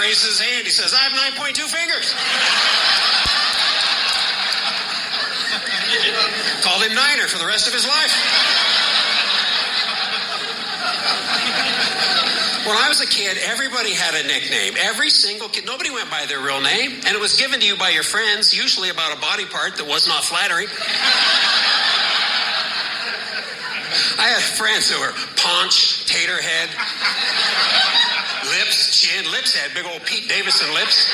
raises his hand. He says, I have 9.2 fingers. Called him Niner for the rest of his life. When I was a kid, everybody had a nickname. Every single kid. Nobody went by their real name. And it was given to you by your friends, usually about a body part that was not flattering. I had friends who were Paunch, Taterhead, Lips, Chin. Lips had big old Pete Davidson lips.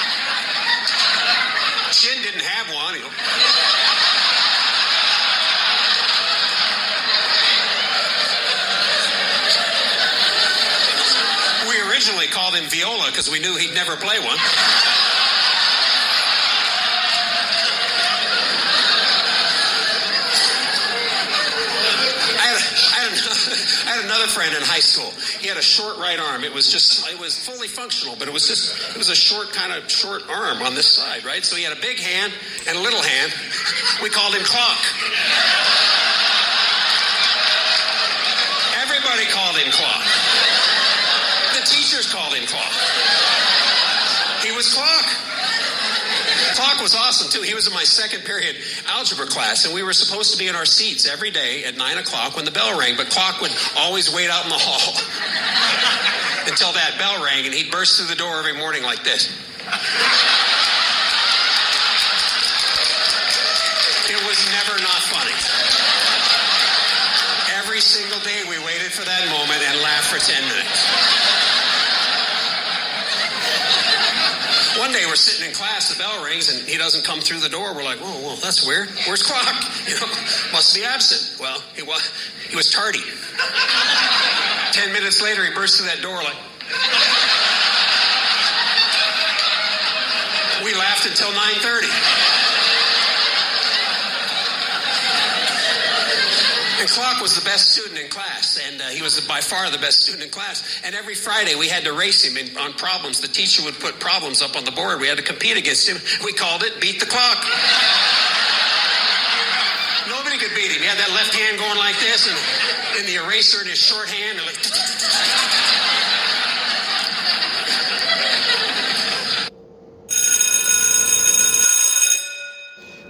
Chin didn't have one. Originally called him Viola because we knew he'd never play one. I had another friend in high school. He had a short right arm. It was fully functional, but it was a short arm on this side, right? So he had a big hand and a little hand. We called him Clock. Everybody called him Clock. The teachers called him Clock. He was Clock. Clock was awesome, too. He was in my second period algebra class, and we were supposed to be in our seats every day at 9 o'clock when the bell rang, but Clock would always wait out in the hall until that bell rang, and he'd burst through the door every morning like this. It was never not funny. Every single day we waited for that moment and laughed for 10 minutes. One day we're sitting in class, the bell rings, and he doesn't come through the door. We're like, whoa, that's weird. Where's Clock? Must be absent. Well, he was tardy. 10 minutes later, he burst through that door like... We laughed until 9:30. And Clock was the best student in class, and he was by far the best student in class. And every Friday we had to race him on problems. The teacher would put problems up on the board. We had to compete against him. We called it Beat the Clock. Nobody could beat him. He had that left hand going like this, and the eraser in his short hand. And like...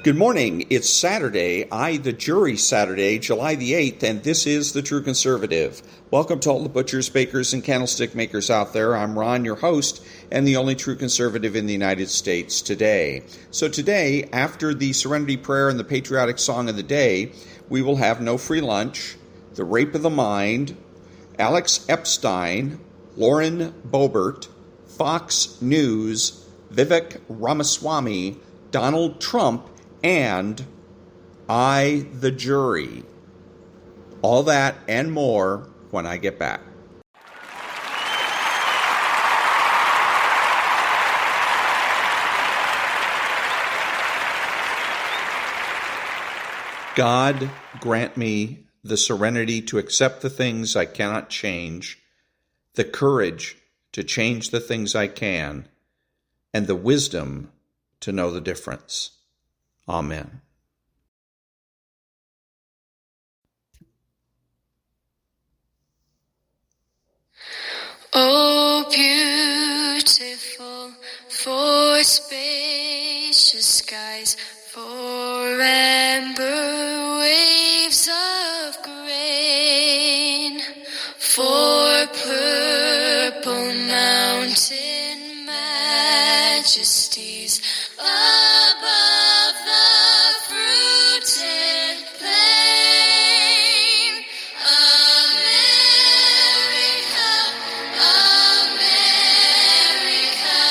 Good morning. It's Saturday, the Jury Saturday, July the 8th, and this is The True Conservative. Welcome to all the butchers, bakers, and candlestick makers out there. I'm Ron, your host, and the only true conservative in the United States today. So today, after the Serenity Prayer and the patriotic song of the day, we will have no free lunch, the rape of the mind, Alex-Epstein, Loeren Boebert, Fox News, Vivek Ramaswamy, Donald Trump, and I, the Jury. All that and more when I get back. God, grant me the serenity to accept the things I cannot change, the courage to change the things I can, and the wisdom to know the difference. Amen. Oh, beautiful for spacious skies, for amber waves of grain, for purple mountain majesties above the fruited plain. America, America,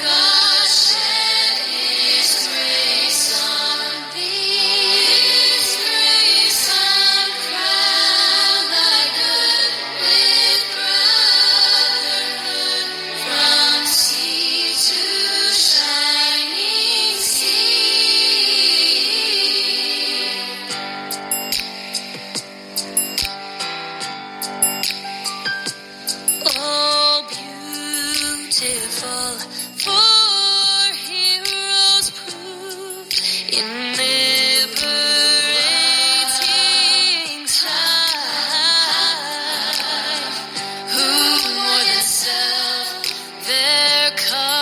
God shed His grace on thee, His grace uncrown thy good with brotherhood from sea to shining sea. Oh, beautiful for heroes prove in liberating strife, who more than self their cause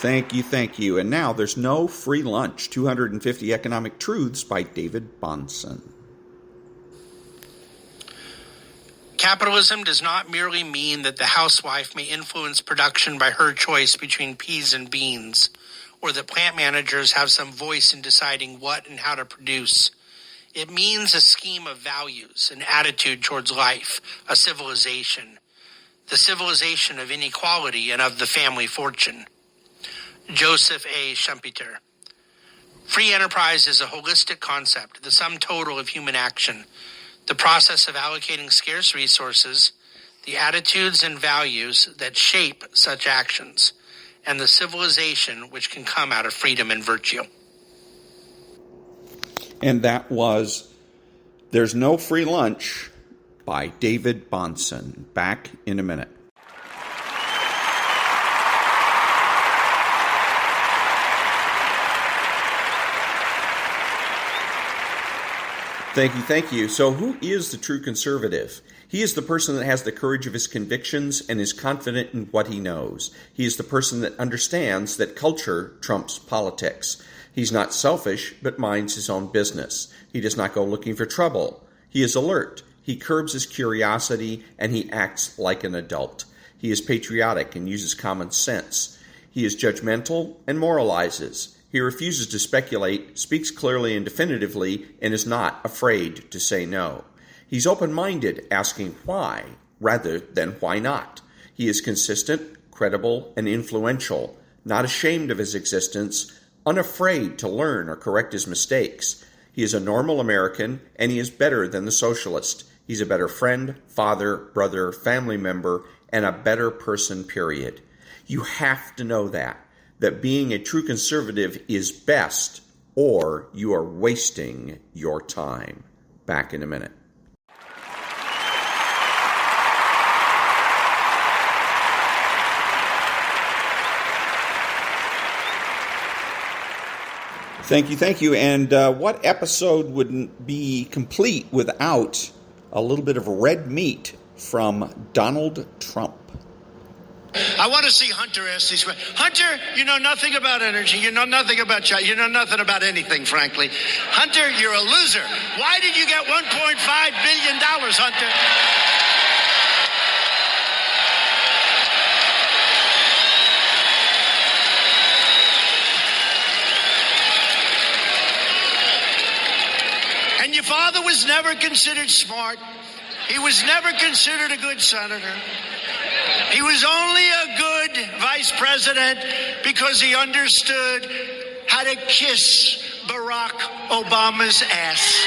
Thank you. And now there's no free lunch. 250 Economic Truths by David-Bahnsen. Capitalism does not merely mean that the housewife may influence production by her choice between peas and beans, or that plant managers have some voice in deciding what and how to produce. It means a scheme of values, an attitude towards life, a civilization. The civilization of inequality and of the family fortune. Joseph A. Schumpeter. Free enterprise is a holistic concept, the sum total of human action, the process of allocating scarce resources, the attitudes and values that shape such actions, and the civilization which can come out of freedom and virtue. And that was There's No Free Lunch by David-Bahnsen. Back in a minute. Thank you. So who is the true conservative? He is the person that has the courage of his convictions and is confident in what he knows. He is the person that understands that culture trumps politics. He's not selfish, but minds his own business. He does not go looking for trouble. He is alert. He curbs his curiosity, and he acts like an adult. He is patriotic and uses common sense. He is judgmental and moralizes. He refuses to speculate, speaks clearly and definitively, and is not afraid to say no. He's open-minded, asking why, rather than why not. He is consistent, credible, and influential, not ashamed of his existence, unafraid to learn or correct his mistakes. He is a normal American, and he is better than the socialist. He's a better friend, father, brother, family member, and a better person, period. You have to know that being a true conservative is best, or you are wasting your time. Back in a minute. Thank you. And what episode wouldn't be complete without a little bit of red meat from Donald Trump? I want to see Hunter ask these questions. Hunter, you know nothing about energy. You know nothing about China. You know nothing about anything, frankly. Hunter, you're a loser. Why did you get $1.5 billion, Hunter? And your father was never considered smart. He was never considered a good senator. He was only a good vice president because he understood how to kiss Barack Obama's ass.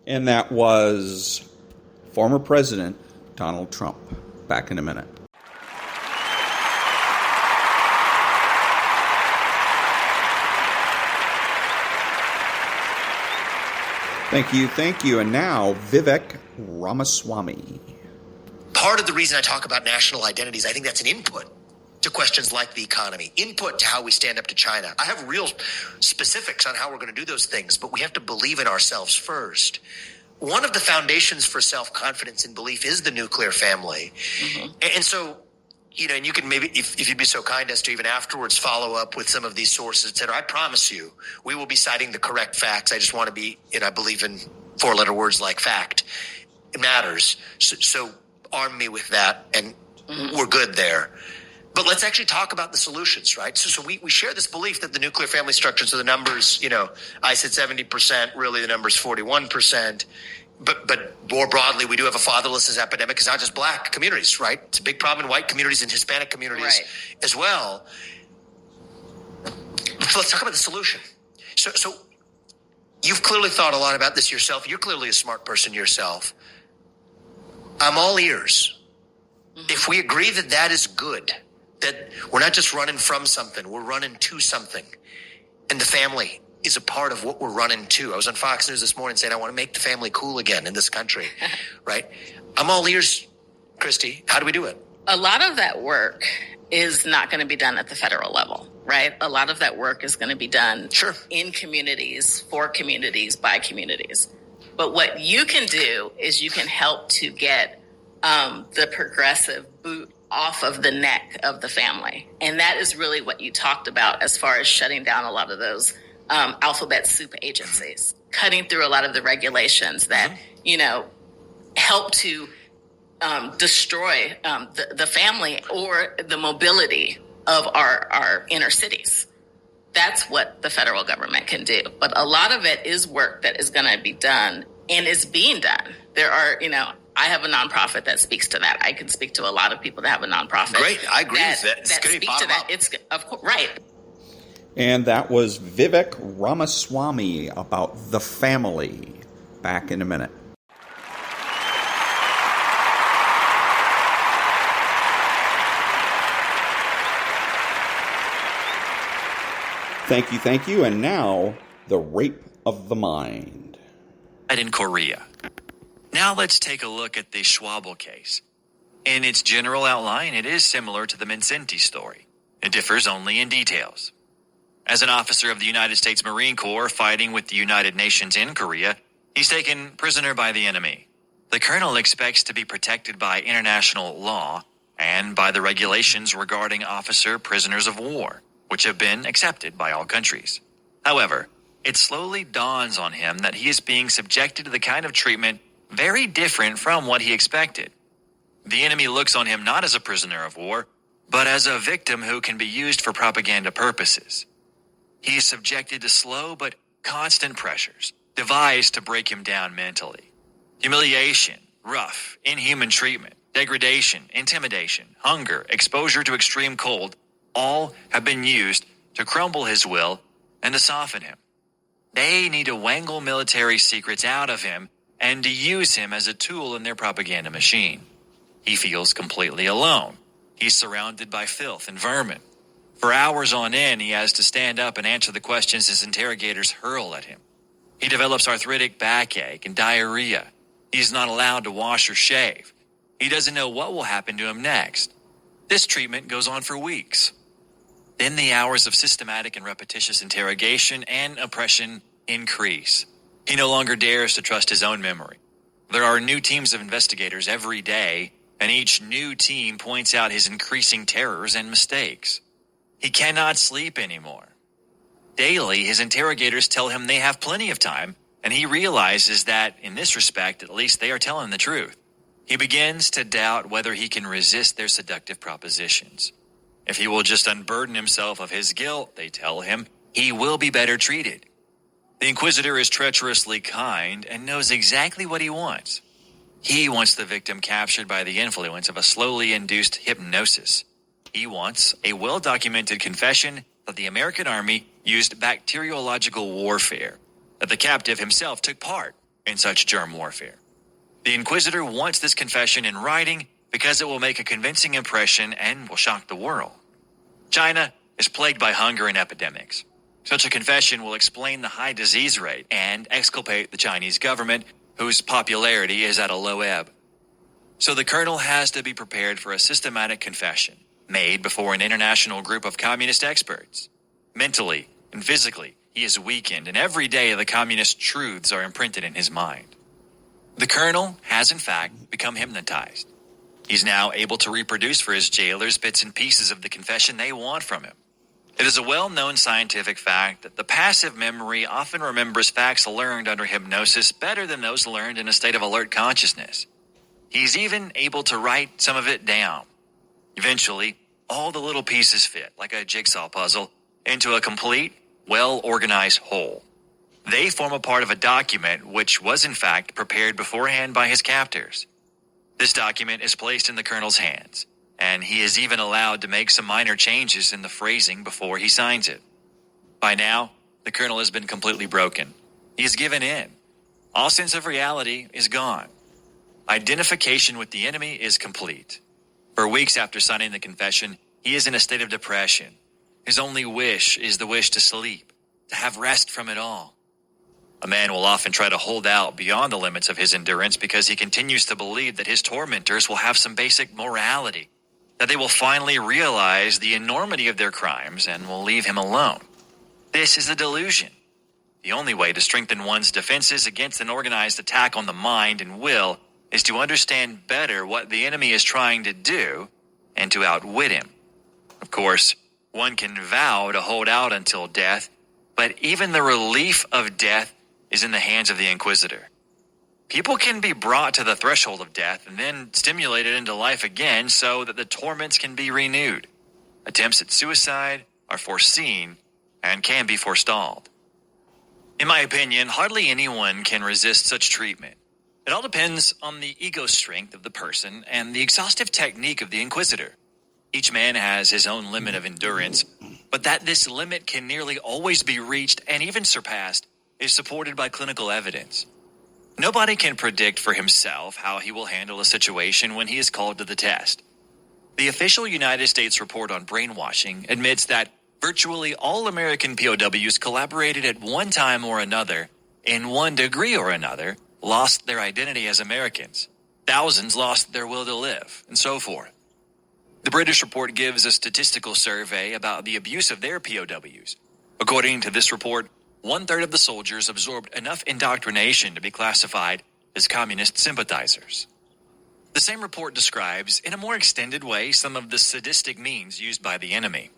And that was former President Donald Trump. Back in a minute. Thank you. And now, Vivek Ramaswamy. Part of the reason I talk about national identities, I think that's an input to questions like the economy, input to how we stand up to China. I have real specifics on how we're going to do those things, but we have to believe in ourselves first. One of the foundations for self-confidence and belief is the nuclear family. Mm-hmm. And so, and you can maybe, if you'd be so kind as to even afterwards follow up with some of these sources, etc. I promise you, we will be citing the correct facts. I just want to be, I believe in four-letter words like fact. It matters. So arm me with that, and we're good there. But let's actually talk about the solutions, right? So we share this belief that the nuclear family structure, so the numbers, I said 70%, really the number's 41%. But more broadly, we do have a fatherlessness epidemic. It's not just black communities, right? It's a big problem in white communities and Hispanic communities as well. So let's talk about the solution. So you've clearly thought a lot about this yourself. You're clearly a smart person yourself. I'm all ears. If we agree that that is good, that we're not just running from something, we're running to something, and the family is a part of what we're running to. I was on Fox News this morning saying I want to make the family cool again in this country, right? I'm all ears, Christy. How do we do it? A lot of that work is not going to be done at the federal level, right? A lot of that work is going to be done in communities, for communities, by communities. But what you can do is you can help to get the progressive boot off of the neck of the family. And that is really what you talked about as far as shutting down a lot of those alphabet soup agencies, cutting through a lot of the regulations that, help to destroy the family or the mobility of our inner cities. That's what the federal government can do. But a lot of it is work that is going to be done and is being done. There are, I have a nonprofit that speaks to that. I can speak to a lot of people that have a nonprofit. Great. I agree with that. It's that great. speak to that. It's, of course, right. And that was Vivek Ramaswamy about the family. Back in a minute. Thank you. And now, the rape of the mind. In Korea. Now let's take a look at the Schwabel case. In its general outline, it is similar to the Mincinti story. It differs only in details. As an officer of the United States Marine Corps fighting with the United Nations in Korea, he's taken prisoner by the enemy. The colonel expects to be protected by international law and by the regulations regarding officer prisoners of war, which have been accepted by all countries. However, it slowly dawns on him that he is being subjected to the kind of treatment very different from what he expected. The enemy looks on him not as a prisoner of war, but as a victim who can be used for propaganda purposes. He is subjected to slow but constant pressures, devised to break him down mentally. Humiliation, rough, inhuman treatment, degradation, intimidation, hunger, exposure to extreme cold, all have been used to crumble his will and to soften him. They need to wangle military secrets out of him and to use him as a tool in their propaganda machine. He feels completely alone. He's surrounded by filth and vermin. For hours on end, he has to stand up and answer the questions his interrogators hurl at him. He develops arthritic backache and diarrhea. He's not allowed to wash or shave. He doesn't know what will happen to him next. This treatment goes on for weeks. Then the hours of systematic and repetitious interrogation and oppression increase. He no longer dares to trust his own memory. There are new teams of investigators every day, and each new team points out his increasing terrors and mistakes. He cannot sleep anymore. Daily, his interrogators tell him they have plenty of time, and he realizes that, in this respect, at least they are telling the truth. He begins to doubt whether he can resist their seductive propositions. If he will just unburden himself of his guilt, they tell him, he will be better treated. The Inquisitor is treacherously kind and knows exactly what he wants. He wants the victim captured by the influence of a slowly induced hypnosis. He wants a well-documented confession that the American Army used bacteriological warfare, that the captive himself took part in such germ warfare. The Inquisitor wants this confession in writing because it will make a convincing impression and will shock the world. China is plagued by hunger and epidemics. Such a confession will explain the high disease rate and exculpate the Chinese government, whose popularity is at a low ebb. So the colonel has to be prepared for a systematic confession made before an international group of communist experts. Mentally and physically, he is weakened, and every day the communist truths are imprinted in his mind. The colonel has, in fact, become hypnotized. He's now able to reproduce for his jailers bits and pieces of the confession they want from him. It is a well-known scientific fact that the passive memory often remembers facts learned under hypnosis better than those learned in a state of alert consciousness. He's even able to write some of it down. Eventually, all the little pieces fit, like a jigsaw puzzle, into a complete, well-organized whole. They form a part of a document which was in fact prepared beforehand by his captors. This document is placed in the colonel's hands, and he is even allowed to make some minor changes in the phrasing before he signs it. By now, the colonel has been completely broken. He has given in. All sense of reality is gone. Identification with the enemy is complete. For weeks after signing the confession, he is in a state of depression. His only wish is the wish to sleep, to have rest from it all. A man will often try to hold out beyond the limits of his endurance because he continues to believe that his tormentors will have some basic morality, that they will finally realize the enormity of their crimes and will leave him alone. This is a delusion. The only way to strengthen one's defenses against an organized attack on the mind and will is to understand better what the enemy is trying to do and to outwit him. Of course, one can vow to hold out until death, but even the relief of death is in the hands of the Inquisitor. People can be brought to the threshold of death and then stimulated into life again so that the torments can be renewed. Attempts at suicide are foreseen and can be forestalled. In my opinion, hardly anyone can resist such treatment. It all depends on the ego strength of the person and the exhaustive technique of the Inquisitor. Each man has his own limit of endurance, but that this limit can nearly always be reached and even surpassed is supported by clinical evidence. Nobody can predict for himself how he will handle a situation when he is called to the test. The official United States report on brainwashing admits that virtually all American POWs collaborated at one time or another, in one degree or another, lost their identity as Americans. Thousands lost their will to live, and so forth. The British report gives a statistical survey about the abuse of their POWs. According to this report, 1/3 of the soldiers absorbed enough indoctrination to be classified as communist sympathizers. The same report describes, in a more extended way, some of the sadistic means used by the enemy.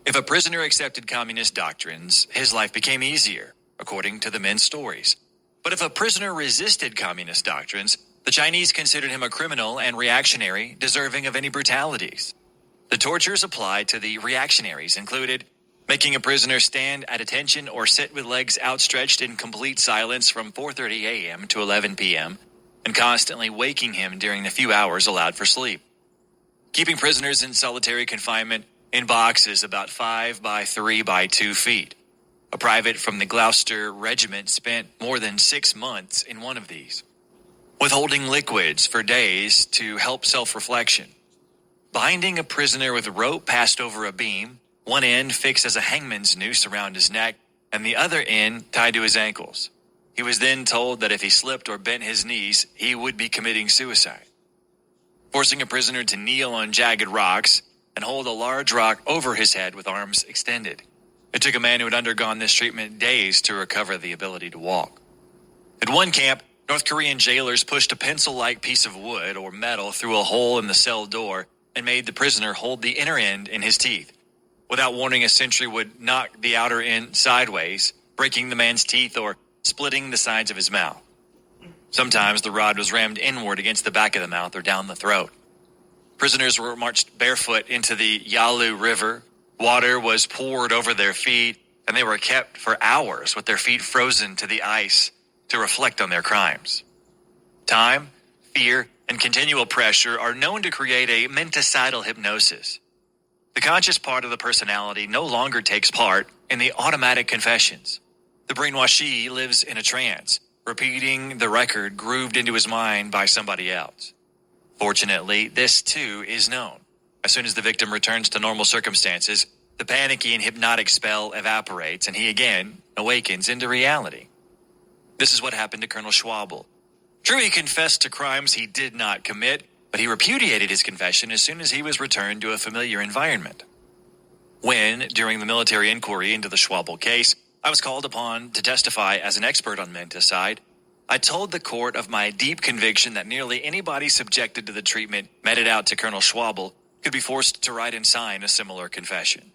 If a prisoner accepted communist doctrines, his life became easier, according to the men's stories. But if a prisoner resisted communist doctrines, the Chinese considered him a criminal and reactionary, deserving of any brutalities. The tortures applied to the reactionaries included making a prisoner stand at attention or sit with legs outstretched in complete silence from 4:30 a.m. to 11 p.m., and constantly waking him during the few hours allowed for sleep. Keeping prisoners in solitary confinement in boxes about 5 by 3 by 2 feet. A private from the Gloucester Regiment spent more than 6 months in one of these. Withholding liquids for days to help self-reflection. Binding a prisoner with a rope passed over a beam, one end fixed as a hangman's noose around his neck, and the other end tied to his ankles. He was then told that if he slipped or bent his knees, he would be committing suicide. Forcing a prisoner to kneel on jagged rocks and hold a large rock over his head with arms extended. It took a man who had undergone this treatment days to recover the ability to walk. At one camp, North Korean jailers pushed a pencil-like piece of wood or metal through a hole in the cell door and made the prisoner hold the inner end in his teeth. Without warning, a sentry would knock the outer end sideways, breaking the man's teeth or splitting the sides of his mouth. Sometimes the rod was rammed inward against the back of the mouth or down the throat. Prisoners were marched barefoot into the Yalu River. Water was poured over their feet, and they were kept for hours with their feet frozen to the ice to reflect on their crimes. Time, fear, and continual pressure are known to create a menticidal hypnosis. The conscious part of the personality no longer takes part in the automatic confessions. The brainwashee lives in a trance, repeating the record grooved into his mind by somebody else. Fortunately, this too is known. As soon as the victim returns to normal circumstances, the panicky and hypnotic spell evaporates and he again awakens into reality. This is what happened to Colonel Schwabel. True, he confessed to crimes he did not commit, but he repudiated his confession as soon as he was returned to a familiar environment. When, during the military inquiry into the Schwabel case, I was called upon to testify as an expert on menticide, I told the court of my deep conviction that nearly anybody subjected to the treatment meted out to Colonel Schwabel could be forced to write and sign a similar confession.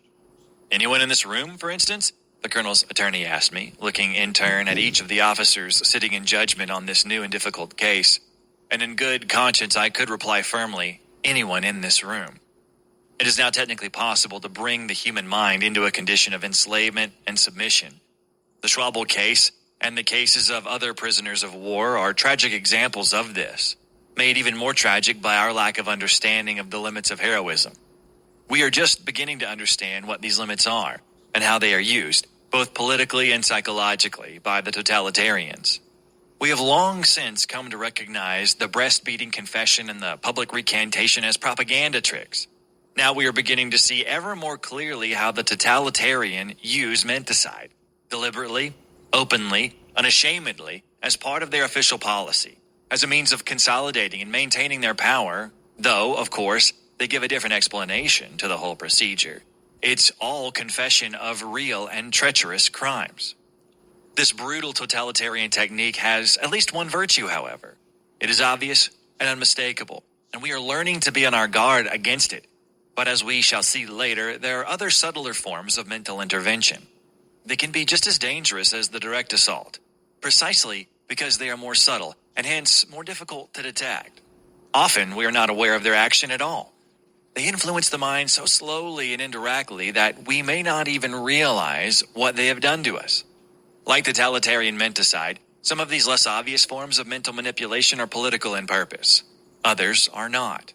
Anyone in this room, for instance? The colonel's attorney asked me, looking in turn at each of the officers sitting in judgment on this new and difficult case. And in good conscience, I could reply firmly, anyone in this room. It is now technically possible to bring the human mind into a condition of enslavement and submission. The Schwabel case and the cases of other prisoners of war are tragic examples of this, made even more tragic by our lack of understanding of the limits of heroism. We are just beginning to understand what these limits are and how they are used, both politically and psychologically, by the totalitarians. We have long since come to recognize the breast-beating confession and the public recantation as propaganda tricks. Now we are beginning to see ever more clearly how the totalitarian use menticide, deliberately, openly, unashamedly, as part of their official policy, as a means of consolidating and maintaining their power, though, of course, they give a different explanation to the whole procedure. It's all confession of real and treacherous crimes. This brutal totalitarian technique has at least one virtue, however. It is obvious and unmistakable, and we are learning to be on our guard against it. But as we shall see later, there are other subtler forms of mental intervention. They can be just as dangerous as the direct assault, precisely because they are more subtle and hence more difficult to detect. Often we are not aware of their action at all. They influence the mind so slowly and indirectly that we may not even realize what they have done to us. Like the totalitarian menticide, some of these less obvious forms of mental manipulation are political in purpose. Others are not.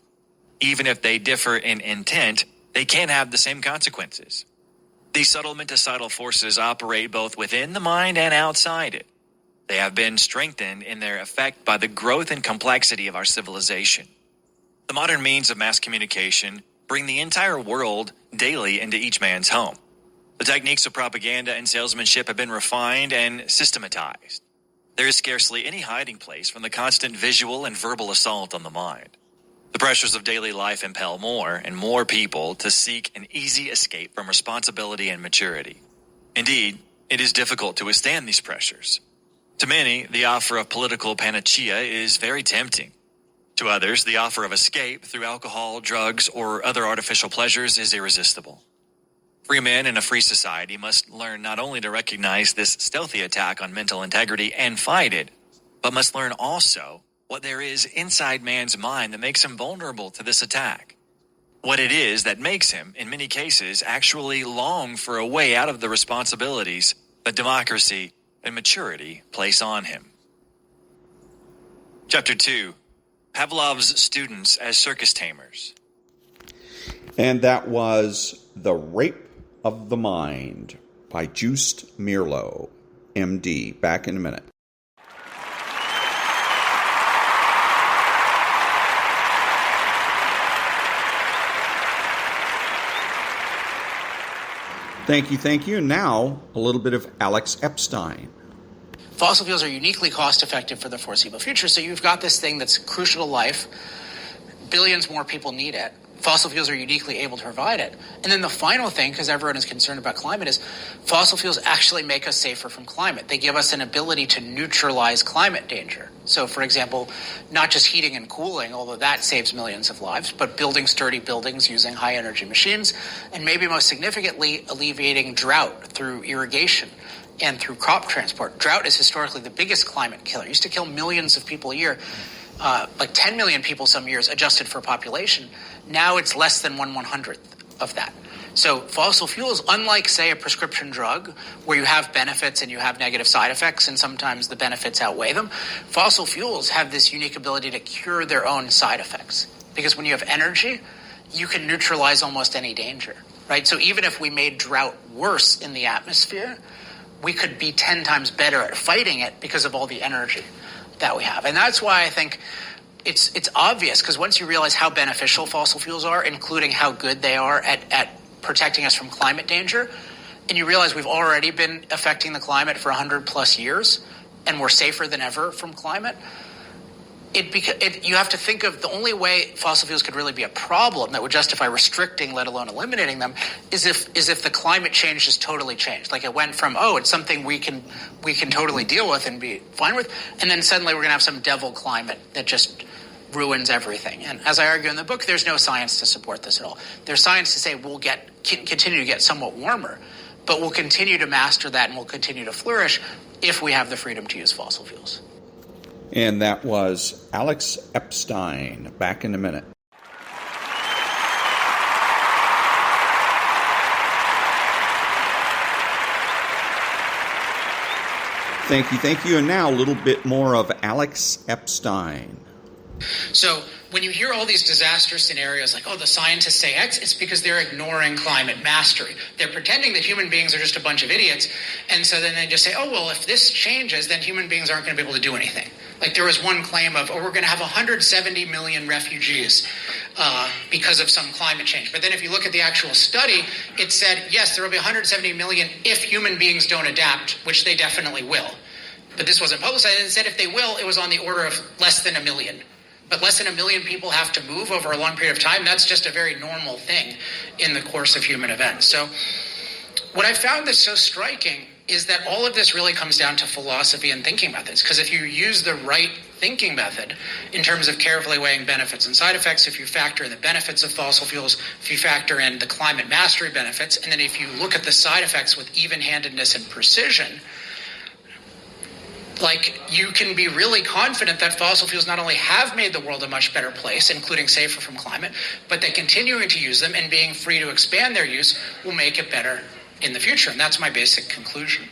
Even if they differ in intent, they can have the same consequences. These subtle menticidal forces operate both within the mind and outside it. They have been strengthened in their effect by the growth and complexity of our civilization. The modern means of mass communication bring the entire world daily into each man's home. The techniques of propaganda and salesmanship have been refined and systematized. There is scarcely any hiding place from the constant visual and verbal assault on the mind. The pressures of daily life impel more and more people to seek an easy escape from responsibility and maturity. Indeed, it is difficult to withstand these pressures. To many, the offer of political panacea is very tempting. To others, the offer of escape through alcohol, drugs, or other artificial pleasures is irresistible. Free men in a free society must learn not only to recognize this stealthy attack on mental integrity and fight it, but must learn also what there is inside man's mind that makes him vulnerable to this attack. What it is that makes him, in many cases, actually long for a way out of the responsibilities that democracy and maturity place on him. Chapter 2. Pavlov's Students as Circus Tamers. And that was The Rape of the Mind by Joost-Meerlo, MD. Back in a minute. Thank you. Now, a little bit of Alex-Epstein. Fossil fuels are uniquely cost-effective for the foreseeable future, so you've got this thing that's crucial to life. Billions more people need it. Fossil fuels are uniquely able to provide it. And then the final thing, because everyone is concerned about climate, is fossil fuels actually make us safer from climate. They give us an ability to neutralize climate danger. So, for example, not just heating and cooling, although that saves millions of lives, but building sturdy buildings using high-energy machines, and maybe most significantly, alleviating drought through irrigation and through crop transport. Drought is historically the biggest climate killer. It used to kill millions of people a year, like 10 million people some years adjusted for population. Now it's less than 1/100th of that. So fossil fuels, unlike, say, a prescription drug where you have benefits and you have negative side effects and sometimes the benefits outweigh them, fossil fuels have this unique ability to cure their own side effects. Because when you have energy, you can neutralize almost any danger, right? So even if we made drought worse in the atmosphere, we could be 10 times better at fighting it because of all the energy that we have. And that's why I think it's obvious, because once you realize how beneficial fossil fuels are, including how good they are at protecting us from climate danger, and you realize we've already been affecting the climate for 100 plus years, and we're safer than ever from climate, you have to think of the only way fossil fuels could really be a problem that would justify restricting, let alone eliminating them, is if the climate change just totally changed. Like it went from, it's something we can totally deal with and be fine with, and then suddenly we're going to have some devil climate that just ruins everything. And as I argue in the book, there's no science to support this at all. There's science to say we'll continue to get somewhat warmer, but we'll continue to master that and we'll continue to flourish if we have the freedom to use fossil fuels. And that was Alex-Epstein. Back in a minute. Thank you. And now a little bit more of Alex-Epstein. So when you hear all these disaster scenarios like, the scientists say X, it's because they're ignoring climate mastery. They're pretending that human beings are just a bunch of idiots. And so then they just say, if this changes, then human beings aren't going to be able to do anything. Like there was one claim of, we're going to have 170 million refugees because of some climate change. But then if you look at the actual study, it said, yes, there will be 170 million if human beings don't adapt, which they definitely will. But this wasn't publicized. It said if they will, it was on the order of less than 1 million. But less than 1 million people have to move over a long period of time. That's just a very normal thing in the course of human events. So what I found that's so striking is that all of this really comes down to philosophy and thinking methods. Because if you use the right thinking method in terms of carefully weighing benefits and side effects, if you factor in the benefits of fossil fuels, if you factor in the climate mastery benefits, and then if you look at the side effects with even-handedness and precision, like, you can be really confident that fossil fuels not only have made the world a much better place, including safer from climate, but that continuing to use them and being free to expand their use will make it better in the future. And that's my basic conclusion.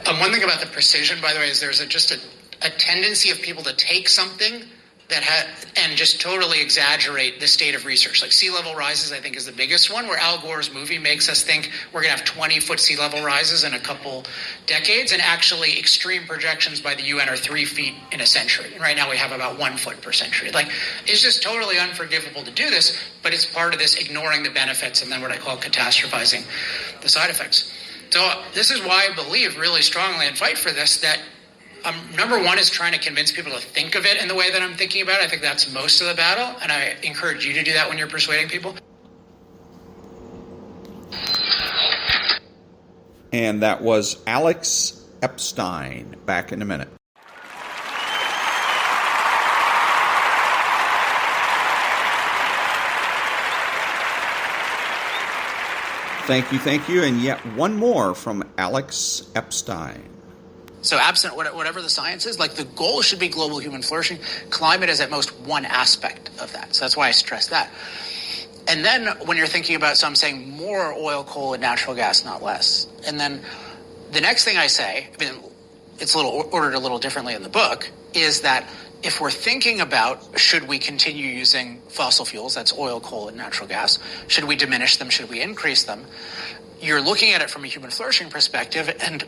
One thing about the precision, by the way, is there's just a tendency of people to take something and just totally exaggerate the state of research. Like sea level rises, I think, is the biggest one, where Al Gore's movie makes us think we're going to have 20-foot sea level rises in a couple decades, and actually extreme projections by the UN are 3 feet in a century. And right now we have about 1 foot per century. Like, it's just totally unforgivable to do this, but it's part of this ignoring the benefits and then what I call catastrophizing the side effects. So this is why I believe really strongly and fight for this, that number one is trying to convince people to think of it in the way that I'm thinking about it. I think that's most of the battle, and I encourage you to do that when you're persuading people. And that was Alex-Epstein. Back in a minute. Thank you. And yet one more from Alex-Epstein. So absent whatever the science is, like, the goal should be global human flourishing. Climate is at most one aspect of that. So that's why I stress that. And then when you're thinking about, so I'm saying more oil, coal, and natural gas, not less. And then the next thing I say, I mean, it's ordered a little differently in the book, is that if we're thinking about should we continue using fossil fuels, that's oil, coal, and natural gas, should we diminish them, should we increase them, you're looking at it from a human flourishing perspective, and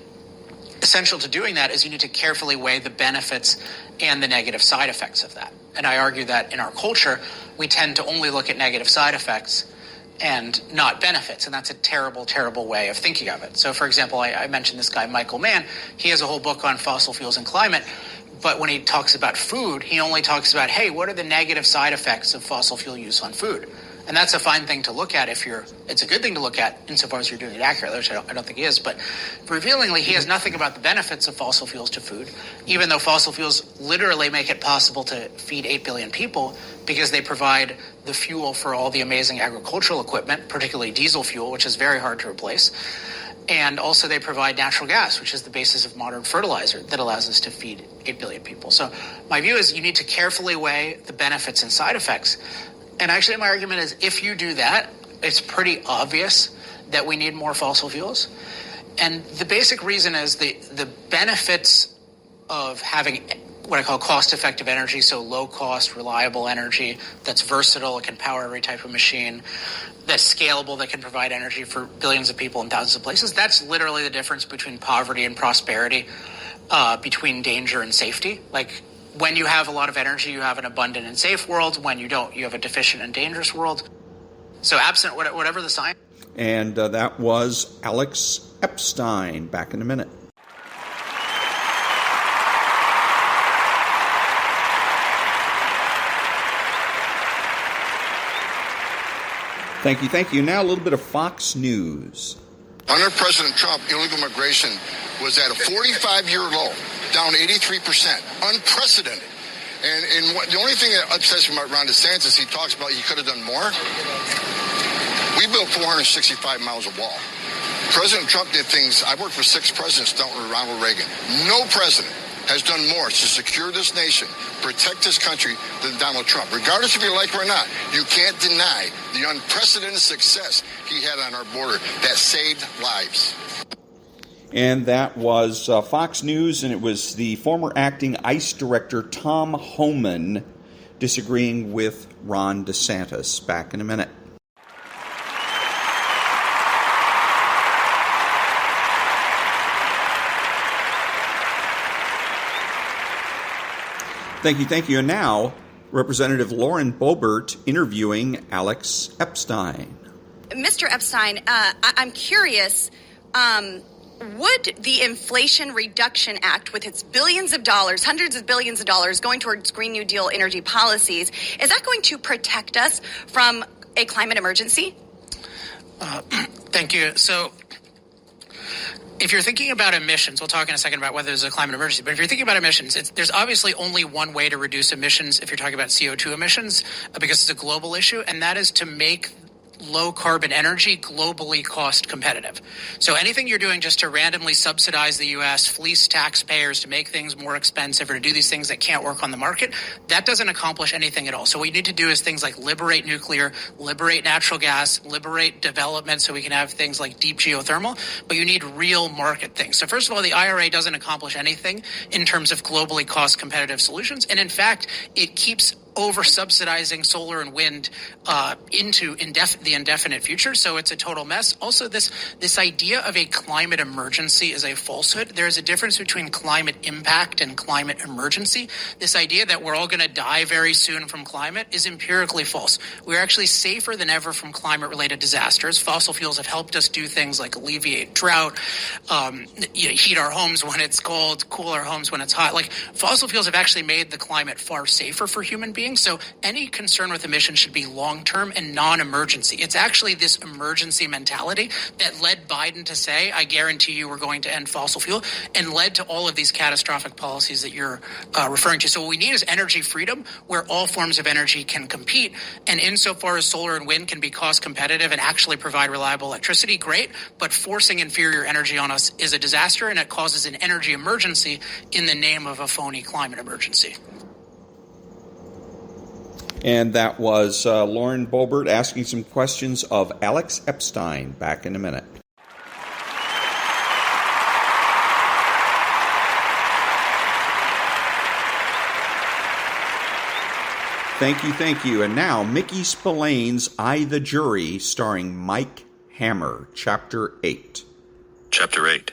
essential to doing that is you need to carefully weigh the benefits and the negative side effects of that. And I argue that in our culture, we tend to only look at negative side effects and not benefits. And that's a terrible, terrible way of thinking of it. So, for example, I mentioned this guy, Michael Mann. He has a whole book on fossil fuels and climate. But when he talks about food, he only talks about, hey, what are the negative side effects of fossil fuel use on food? And that's a fine thing to look at it's a good thing to look at insofar as you're doing it accurately, which I don't think he is. But revealingly, he has nothing about the benefits of fossil fuels to food, even though fossil fuels literally make it possible to feed 8 billion people because they provide the fuel for all the amazing agricultural equipment, particularly diesel fuel, which is very hard to replace. And also they provide natural gas, which is the basis of modern fertilizer that allows us to feed 8 billion people. So my view is you need to carefully weigh the benefits and side effects. And actually my argument is if you do that, it's pretty obvious that we need more fossil fuels. And the basic reason is the benefits of having what I call cost-effective energy, so low-cost, reliable energy that's versatile, it can power every type of machine, that's scalable, that can provide energy for billions of people in thousands of places. That's literally the difference between poverty and prosperity, between danger and safety. Like, when you have a lot of energy, you have an abundant and safe world. When you don't, you have a deficient and dangerous world. So absent whatever the science. And that was Alex-Epstein. Back in a minute. Thank you. Now a little bit of Fox News. Under President Trump, illegal immigration was at a 45-year low, down 83%. Unprecedented. And the only thing that upsets me about Ron DeSantis, he talks about he could have done more. We built 465 miles of wall. President Trump did things. I worked for 6 presidents, dealt with Ronald Reagan. No president has done more to secure this nation, protect this country than Donald Trump. Regardless if you like him or not, you can't deny the unprecedented success he had on our border that saved lives. And that was Fox News, and it was the former acting ICE director Tom Homan disagreeing with Ron DeSantis. Back in a minute. Thank you. And now, Representative Loeren Boebert interviewing Alex Epstein. Mr. Epstein, I'm curious, would the Inflation Reduction Act, with its billions of dollars, hundreds of billions of dollars going towards Green New Deal energy policies, is that going to protect us from a climate emergency? Thank you. So if you're thinking about emissions, we'll talk in a second about whether there's a climate emergency, but if you're thinking about emissions, there's obviously only one way to reduce emissions if you're talking about CO2 emissions, because it's a global issue, and that is to make low carbon energy globally cost competitive. So anything you're doing just to randomly subsidize the U.S., fleece taxpayers to make things more expensive or to do these things that can't work on the market, that doesn't accomplish anything at all. So what you need to do is things like liberate nuclear, liberate natural gas, liberate development so we can have things like deep geothermal, but you need real market things. So first of all, the IRA doesn't accomplish anything in terms of globally cost competitive solutions. And in fact, it keeps over-subsidizing solar and wind into the indefinite future, so it's a total mess. Also, this idea of a climate emergency is a falsehood. There is a difference between climate impact and climate emergency. This idea that we're all going to die very soon from climate is empirically false. We're actually safer than ever from climate-related disasters. Fossil fuels have helped us do things like alleviate drought, heat our homes when it's cold, cool our homes when it's hot. Like, fossil fuels have actually made the climate far safer for human beings. So any concern with emissions should be long-term and non-emergency. It's actually this emergency mentality that led Biden to say, I guarantee you we're going to end fossil fuel, and led to all of these catastrophic policies that you're referring to. So what we need is energy freedom, where all forms of energy can compete. And insofar as solar and wind can be cost competitive and actually provide reliable electricity, great. But forcing inferior energy on us is a disaster, and it causes an energy emergency in the name of a phony climate emergency. And that was Loeren Boebert asking some questions of Alex Epstein. Back in a minute. Thank you. And now, Mickey-Spillane's I, the Jury, starring Mike Hammer, Chapter 8. Chapter 8.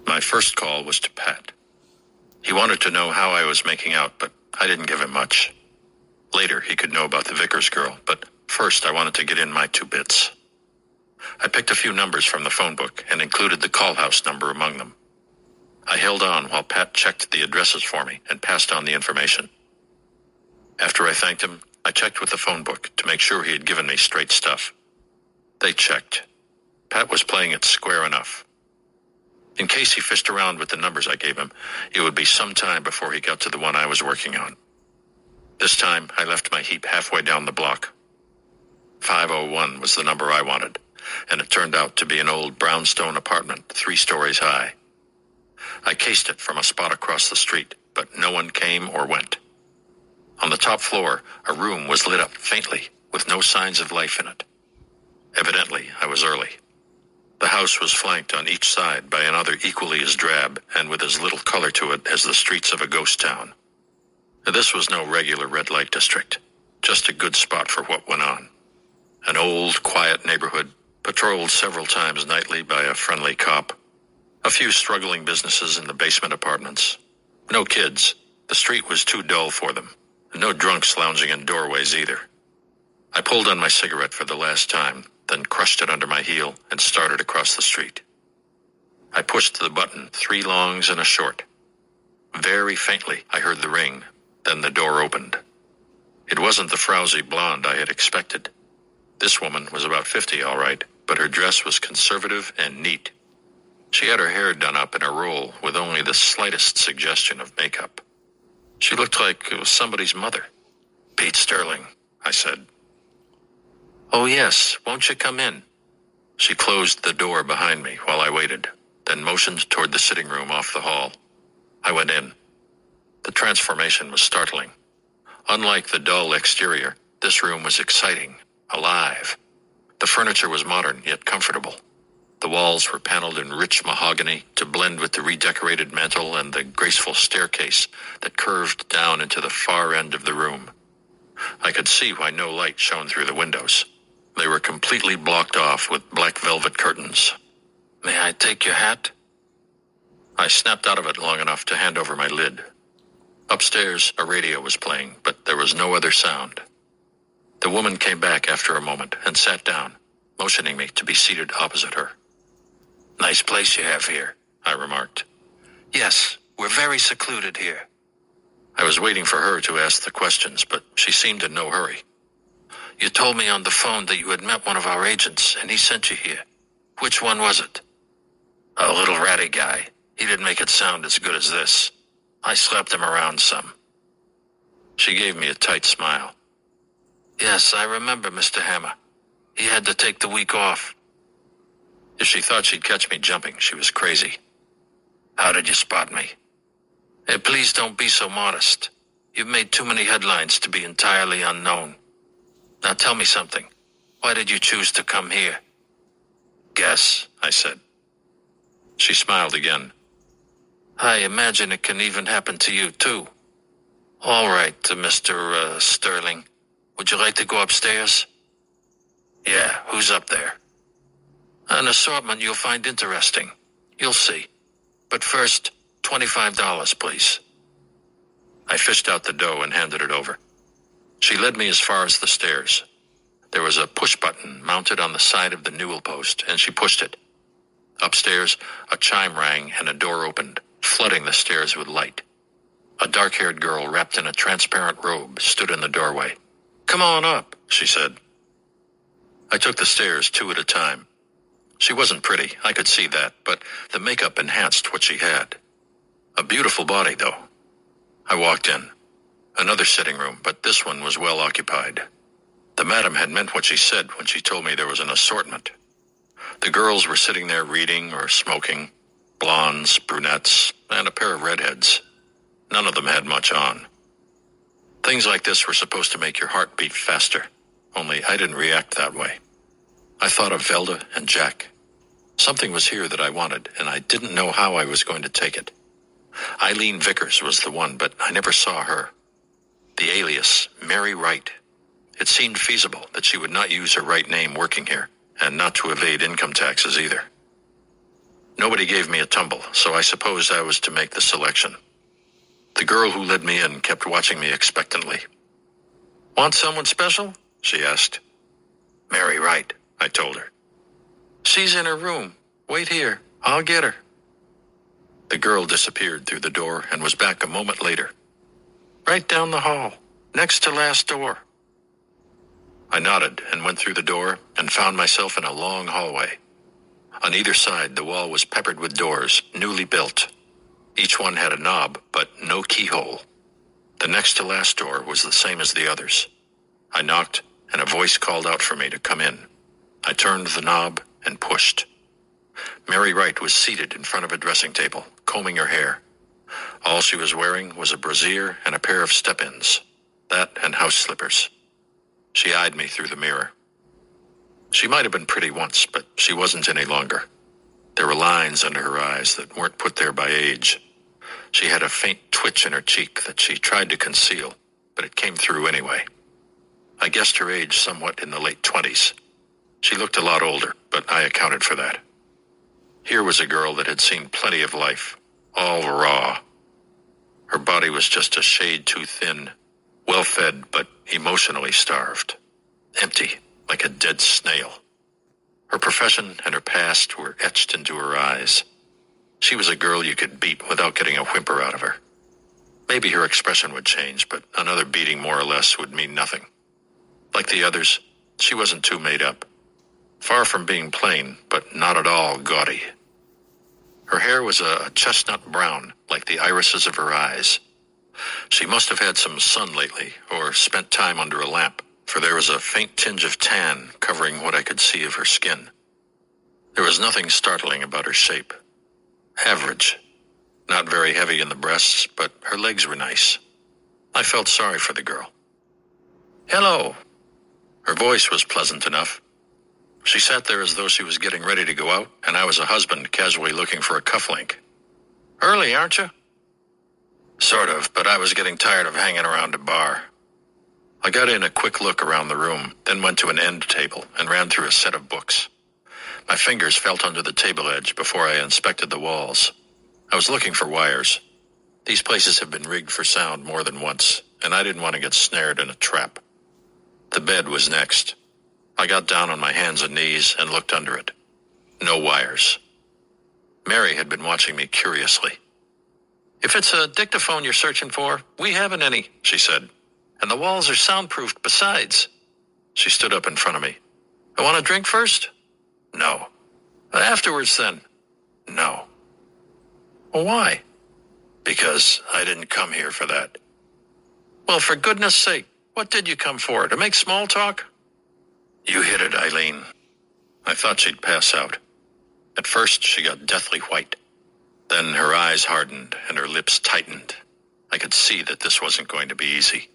My first call was to Pat. He wanted to know how I was making out, but I didn't give him much. Later, he could know about the Vickers girl, but first I wanted to get in my 2 bits. I picked a few numbers from the phone book and included the call house number among them. I held on while Pat checked the addresses for me and passed on the information. After I thanked him, I checked with the phone book to make sure he had given me straight stuff. They checked. Pat was playing it square enough. In case he fished around with the numbers I gave him, it would be some time before he got to the one I was working on. This time, I left my heap halfway down the block. 501 was the number I wanted, and it turned out to be an old brownstone apartment 3 stories high. I cased it from a spot across the street, but no one came or went. On the top floor, a room was lit up faintly, with no signs of life in it. Evidently, I was early. The house was flanked on each side by another equally as drab and with as little color to it as the streets of a ghost town. This was no regular red light district, just a good spot for what went on. An old, quiet neighborhood, patrolled several times nightly by a friendly cop. A few struggling businesses in the basement apartments. No kids. The street was too dull for them. No drunks lounging in doorways either. I pulled on my cigarette for the last time, then crushed it under my heel and started across the street. I pushed the button 3 longs and a short. Very faintly, I heard the ring. Then the door opened. It wasn't the frowsy blonde I had expected. This woman was about 50, all right, but her dress was conservative and neat. She had her hair done up in a roll with only the slightest suggestion of makeup. She looked like it was somebody's mother. Pete Sterling, I said. Oh, yes, won't you come in? She closed the door behind me while I waited, then motioned toward the sitting room off the hall. I went in. The transformation was startling. Unlike the dull exterior, this room was exciting, alive. The furniture was modern yet comfortable. The walls were paneled in rich mahogany to blend with the redecorated mantel and the graceful staircase that curved down into the far end of the room. I could see why no light shone through the windows. They were completely blocked off with black velvet curtains. May I take your hat? I snapped out of it long enough to hand over my lid. Upstairs, a radio was playing, but there was no other sound. The woman came back after a moment and sat down, motioning me to be seated opposite her. Nice place you have here, I remarked. Yes, we're very secluded here. I was waiting for her to ask the questions, but she seemed in no hurry. You told me on the phone that you had met one of our agents, and he sent you here. Which one was it? A little ratty guy. He didn't make it sound as good as this. I slapped him around some. She gave me a tight smile. Yes, I remember Mr. Hammer. He had to take the week off. If she thought she'd catch me jumping, she was crazy. How did you spot me? Hey, please don't be so modest. You've made too many headlines to be entirely unknown. Now tell me something. Why did you choose to come here? Guess, I said. She smiled again. I imagine it can even happen to you, too. All right, Mr. Sterling. Would you like to go upstairs? Yeah, who's up there? An assortment you'll find interesting. You'll see. But first, $25, please. I fished out the dough and handed it over. She led me as far as the stairs. There was a push button mounted on the side of the newel post, and she pushed it. Upstairs, a chime rang and a door opened, flooding the stairs with light. A dark-haired girl wrapped in a transparent robe stood in the doorway. Come on up, she said. I took the stairs 2 at a time. She wasn't pretty, I could see that, but the makeup enhanced what she had. A beautiful body, though. I walked in. Another sitting room, but this one was well occupied. The madam had meant what she said when she told me there was an assortment. The girls were sitting there reading or smoking, blondes, brunettes, and a pair of redheads. None of them had much on. Things like this were supposed to make your heart beat faster, only I didn't react that way. I thought of Velda and Jack. Something was here that I wanted, and I didn't know how I was going to take it. Eileen Vickers was the one, but I never saw her. The alias, Mary Wright. It seemed feasible that she would not use her right name working here, and not to evade income taxes either. Nobody gave me a tumble, so I supposed I was to make the selection. The girl who led me in kept watching me expectantly. Want someone special? She asked. Mary Wright, I told her. She's in her room. Wait here. I'll get her. The girl disappeared through the door and was back a moment later. Right down the hall, next to last door. I nodded and went through the door and found myself in a long hallway. On either side, the wall was peppered with doors, newly built. Each one had a knob, but no keyhole. The next to last door was the same as the others. I knocked, and a voice called out for me to come in. I turned the knob and pushed. Mary Wright was seated in front of a dressing table, combing her hair. All she was wearing was a brassiere and a pair of step-ins. That and house slippers. She eyed me through the mirror. She might have been pretty once, but she wasn't any longer. There were lines under her eyes that weren't put there by age. She had a faint twitch in her cheek that she tried to conceal, but it came through anyway. I guessed her age somewhat in the late 20s. She looked a lot older, but I accounted for that. Here was a girl that had seen plenty of life, all raw. Her body was just a shade too thin, well-fed but emotionally starved, empty like a dead snail. Her profession and her past were etched into her eyes. She was a girl you could beat without getting a whimper out of her. Maybe her expression would change, but another beating more or less would mean nothing. Like the others, she wasn't too made up. Far from being plain, but not at all gaudy. Her hair was a chestnut brown, like the irises of her eyes. She must have had some sun lately, or spent time under a lamp, for there was a faint tinge of tan covering what I could see of her skin. There was nothing startling about her shape. Average. Not very heavy in the breasts, but her legs were nice. I felt sorry for the girl. Hello. Her voice was pleasant enough. She sat there as though she was getting ready to go out, and I was a husband casually looking for a cufflink. Early, aren't you? Sort of, but I was getting tired of hanging around a bar. I got in a quick look around the room, then went to an end table and ran through a set of books. My fingers felt under the table edge before I inspected the walls. I was looking for wires. These places have been rigged for sound more than once, and I didn't want to get snared in a trap. The bed was next. I got down on my hands and knees and looked under it. No wires. Mary had been watching me curiously. If it's a dictaphone you're searching for, we haven't any, she said. And the walls are soundproofed besides. She stood up in front of me. I want a drink first? No. Afterwards then. No. Well, why? Because I didn't come here for that. Well, for goodness sake, what did you come for? To make small talk? You hit it, Eileen. I thought she'd pass out. At first, she got deathly white. Then her eyes hardened and her lips tightened. I could see that this wasn't going to be easy.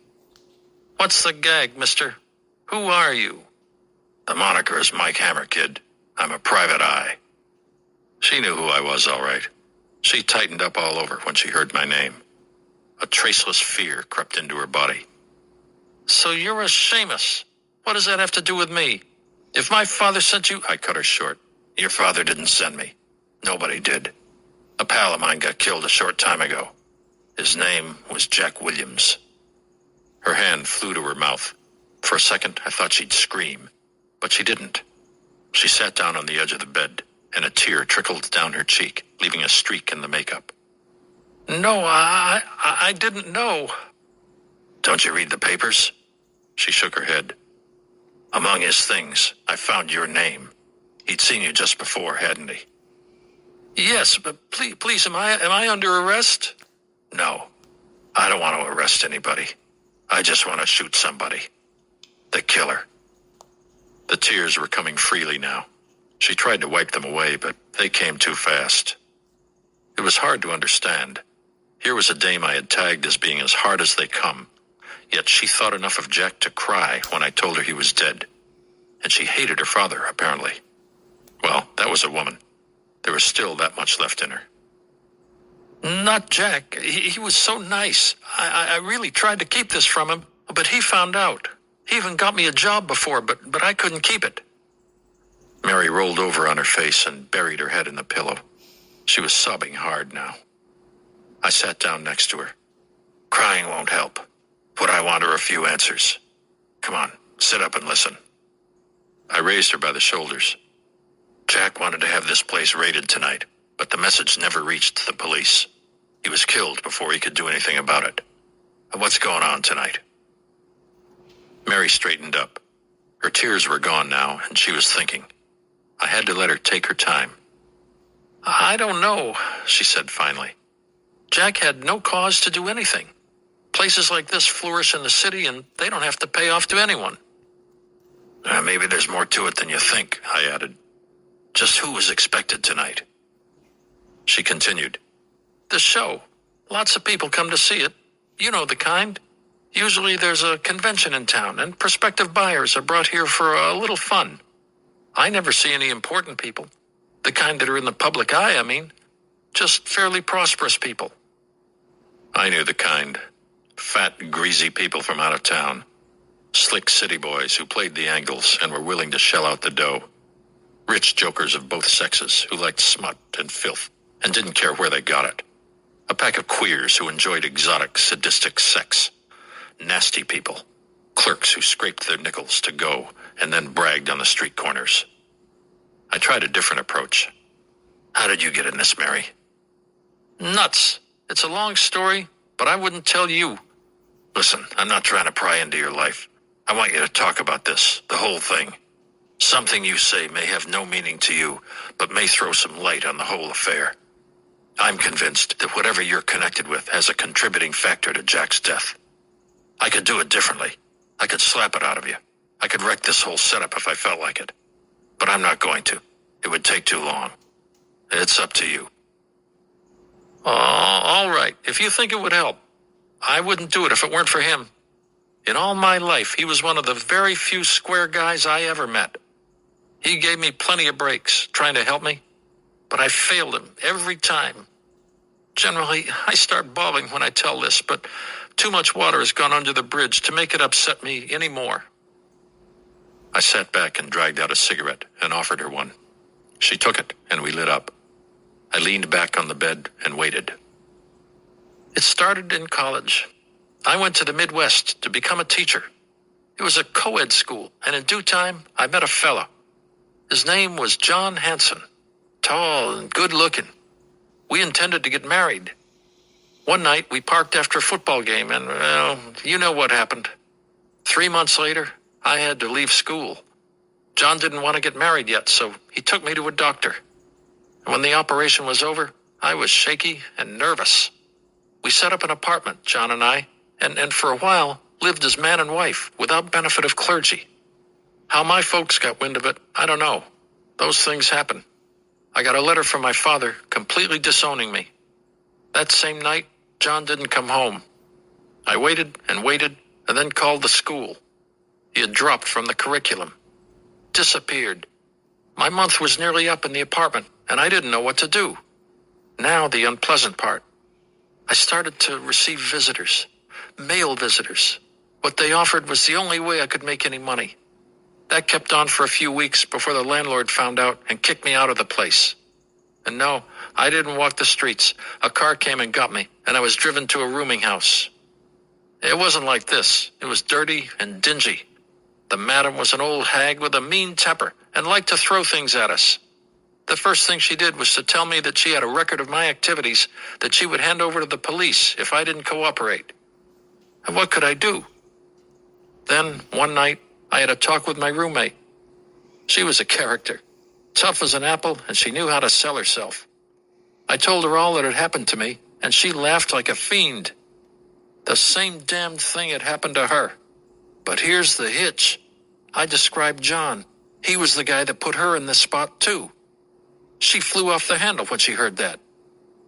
What's the gag, mister? Who are you? The moniker is Mike Hammer, kid. I'm a private eye. She knew who I was, all right. She tightened up all over when she heard my name. A traceless fear crept into her body. So you're a Seamus. What does that have to do with me? If my father sent you... I cut her short. Your father didn't send me. Nobody did. A pal of mine got killed a short time ago. His name was Jack Williams. Her hand flew to her mouth. For a second, I thought she'd scream, but she didn't. She sat down on the edge of the bed, and a tear trickled down her cheek, leaving a streak in the makeup. No, I didn't know. Don't you read the papers? She shook her head. Among his things, I found your name. He'd seen you just before, hadn't he? Yes, but please, am I under arrest? No, I don't want to arrest anybody. I just want to shoot somebody. The killer. The tears were coming freely now. She tried to wipe them away, but they came too fast. It was hard to understand. Here was a dame I had tagged as being as hard as they come, yet she thought enough of Jack to cry when I told her he was dead. And she hated her father, apparently. Well, that was a woman. There was still that much left in her. Not Jack. He was so nice. I really tried to keep this from him, but he found out. He even got me a job before, but I couldn't keep it. Mary rolled over on her face and buried her head in the pillow. She was sobbing hard now. I sat down next to her. Crying won't help. What I want are a few answers. Come on, sit up and listen. I raised her by the shoulders. Jack wanted to have this place raided tonight, but the message never reached the police. He was killed before he could do anything about it. What's going on tonight? Mary straightened up. Her tears were gone now, and she was thinking. I had to let her take her time. I don't know, she said finally. Jack had no cause to do anything. Places like this flourish in the city, and they don't have to pay off to anyone. Maybe there's more to it than you think, I added. Just who was expected tonight? She continued. The show. Lots of people come to see it. You know the kind. Usually there's a convention in town, and prospective buyers are brought here for a little fun. I never see any important people. The kind that are in the public eye, I mean. Just fairly prosperous people. I knew the kind. Fat, greasy people from out of town. Slick city boys who played the angles and were willing to shell out the dough. Rich jokers of both sexes who liked smut and filth and didn't care where they got it. A pack of queers who enjoyed exotic, sadistic sex. Nasty people. Clerks who scraped their nickels to go and then bragged on the street corners. I tried a different approach. How did you get in this, Mary? Nuts. It's a long story, but I wouldn't tell you. Listen, I'm not trying to pry into your life. I want you to talk about this, the whole thing. Something you say may have no meaning to you, but may throw some light on the whole affair. I'm convinced that whatever you're connected with has a contributing factor to Jack's death. I could do it differently. I could slap it out of you. I could wreck this whole setup if I felt like it. But I'm not going to. It would take too long. It's up to you. Oh, all right. If you think it would help. I wouldn't do it if it weren't for him. In all my life, he was one of the very few square guys I ever met. He gave me plenty of breaks, trying to help me. But I failed him every time. Generally, I start bawling when I tell this, but too much water has gone under the bridge to make it upset me anymore. I sat back and dragged out a cigarette and offered her one. She took it, and we lit up. I leaned back on the bed and waited. It started in college. I went to the Midwest to become a teacher. It was a co-ed school, and in due time, I met a fella. His name was John Hanson, tall and good-looking. We intended to get married. One night, we parked after a football game, and, well, you know what happened. 3 months later, I had to leave school. John didn't want to get married yet, so he took me to a doctor. When the operation was over, I was shaky and nervous. We set up an apartment, John and I, and for a while lived as man and wife without benefit of clergy. How my folks got wind of it, I don't know. Those things happen. I got a letter from my father completely disowning me. That same night, John didn't come home. I waited and waited and then called the school. He had dropped from the curriculum. Disappeared. My month was nearly up in the apartment, and I didn't know what to do. Now the unpleasant part. I started to receive visitors. Male visitors. What they offered was the only way I could make any money. That kept on for a few weeks before the landlord found out and kicked me out of the place. And no, I didn't walk the streets. A car came and got me, and I was driven to a rooming house. It wasn't like this. It was dirty and dingy. The madam was an old hag with a mean temper and liked to throw things at us. The first thing she did was to tell me that she had a record of my activities that she would hand over to the police if I didn't cooperate. And what could I do? Then, one night, I had a talk with my roommate. She was a character, tough as an apple, and she knew how to sell herself. I told her all that had happened to me, and she laughed like a fiend. The same damned thing had happened to her. But here's the hitch. I described John. He was the guy that put her in this spot, too. She flew off the handle when she heard that.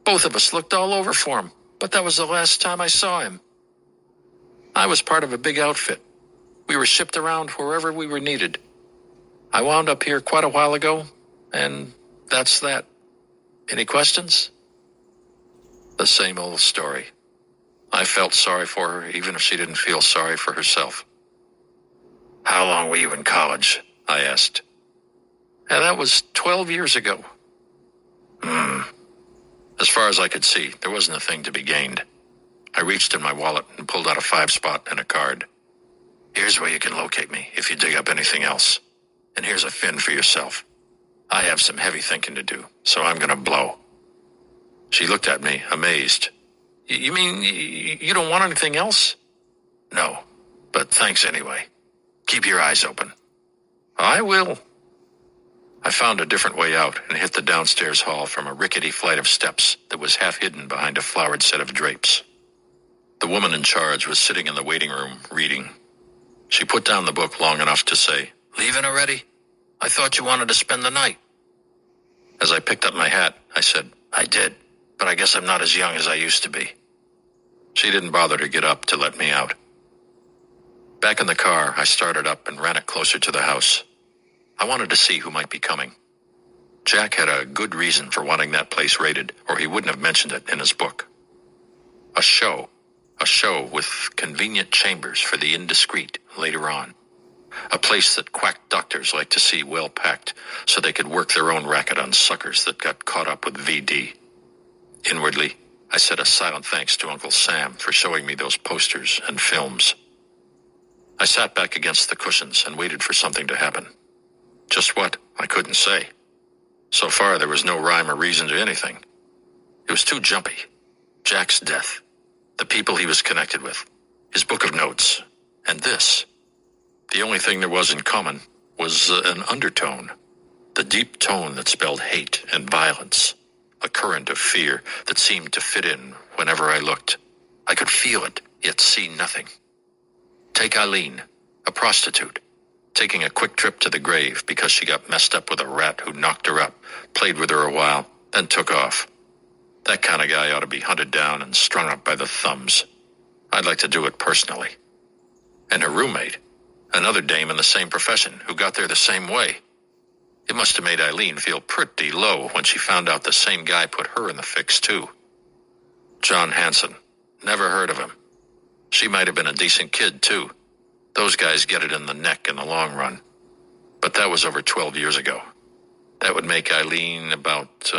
Both of us looked all over for him, but that was the last time I saw him. I was part of a big outfit. We were shipped around wherever we were needed. I wound up here quite a while ago, and that's that. Any questions? The same old story. I felt sorry for her, even if she didn't feel sorry for herself. How long were you in college? I asked. And that was 12 years ago. As far as I could see, there wasn't a thing to be gained. I reached in my wallet and pulled out a 5-spot and a card. Here's where you can locate me if you dig up anything else. And here's a fin for yourself. I have some heavy thinking to do, so I'm gonna blow. She looked at me, amazed. You mean you don't want anything else? No, but thanks anyway. Keep your eyes open. I will. I found a different way out and hit the downstairs hall from a rickety flight of steps that was half hidden behind a flowered set of drapes. The woman in charge was sitting in the waiting room, reading. She put down the book long enough to say, "Leaving already? I thought you wanted to spend the night." As I picked up my hat, I said, "I did, but I guess I'm not as young as I used to be." She didn't bother to get up to let me out. Back in the car, I started up and ran it closer to the house. I wanted to see who might be coming. Jack had a good reason for wanting that place raided, or he wouldn't have mentioned it in his book. A show with convenient chambers for the indiscreet later on. A place that quack doctors like to see well packed so they could work their own racket on suckers that got caught up with VD. Inwardly, I said a silent thanks to Uncle Sam for showing me those posters and films. I sat back against the cushions and waited for something to happen. Just what, I couldn't say. So far, there was no rhyme or reason to anything. It was too jumpy. Jack's death, the people he was connected with, his book of notes, and this. The only thing there was in common was an undertone, the deep tone that spelled hate and violence, a current of fear that seemed to fit in whenever I looked. I could feel it, yet see nothing. Take Eileen, a prostitute, taking a quick trip to the grave because she got messed up with a rat who knocked her up, played with her a while, then took off. That kind of guy ought to be hunted down and strung up by the thumbs. I'd like to do it personally. And her roommate, another dame in the same profession who got there the same way. It must have made Eileen feel pretty low when she found out the same guy put her in the fix, too. John Hanson. Never heard of him. She might have been a decent kid, too. Those guys get it in the neck in the long run. But that was over 12 years ago. That would make Eileen about,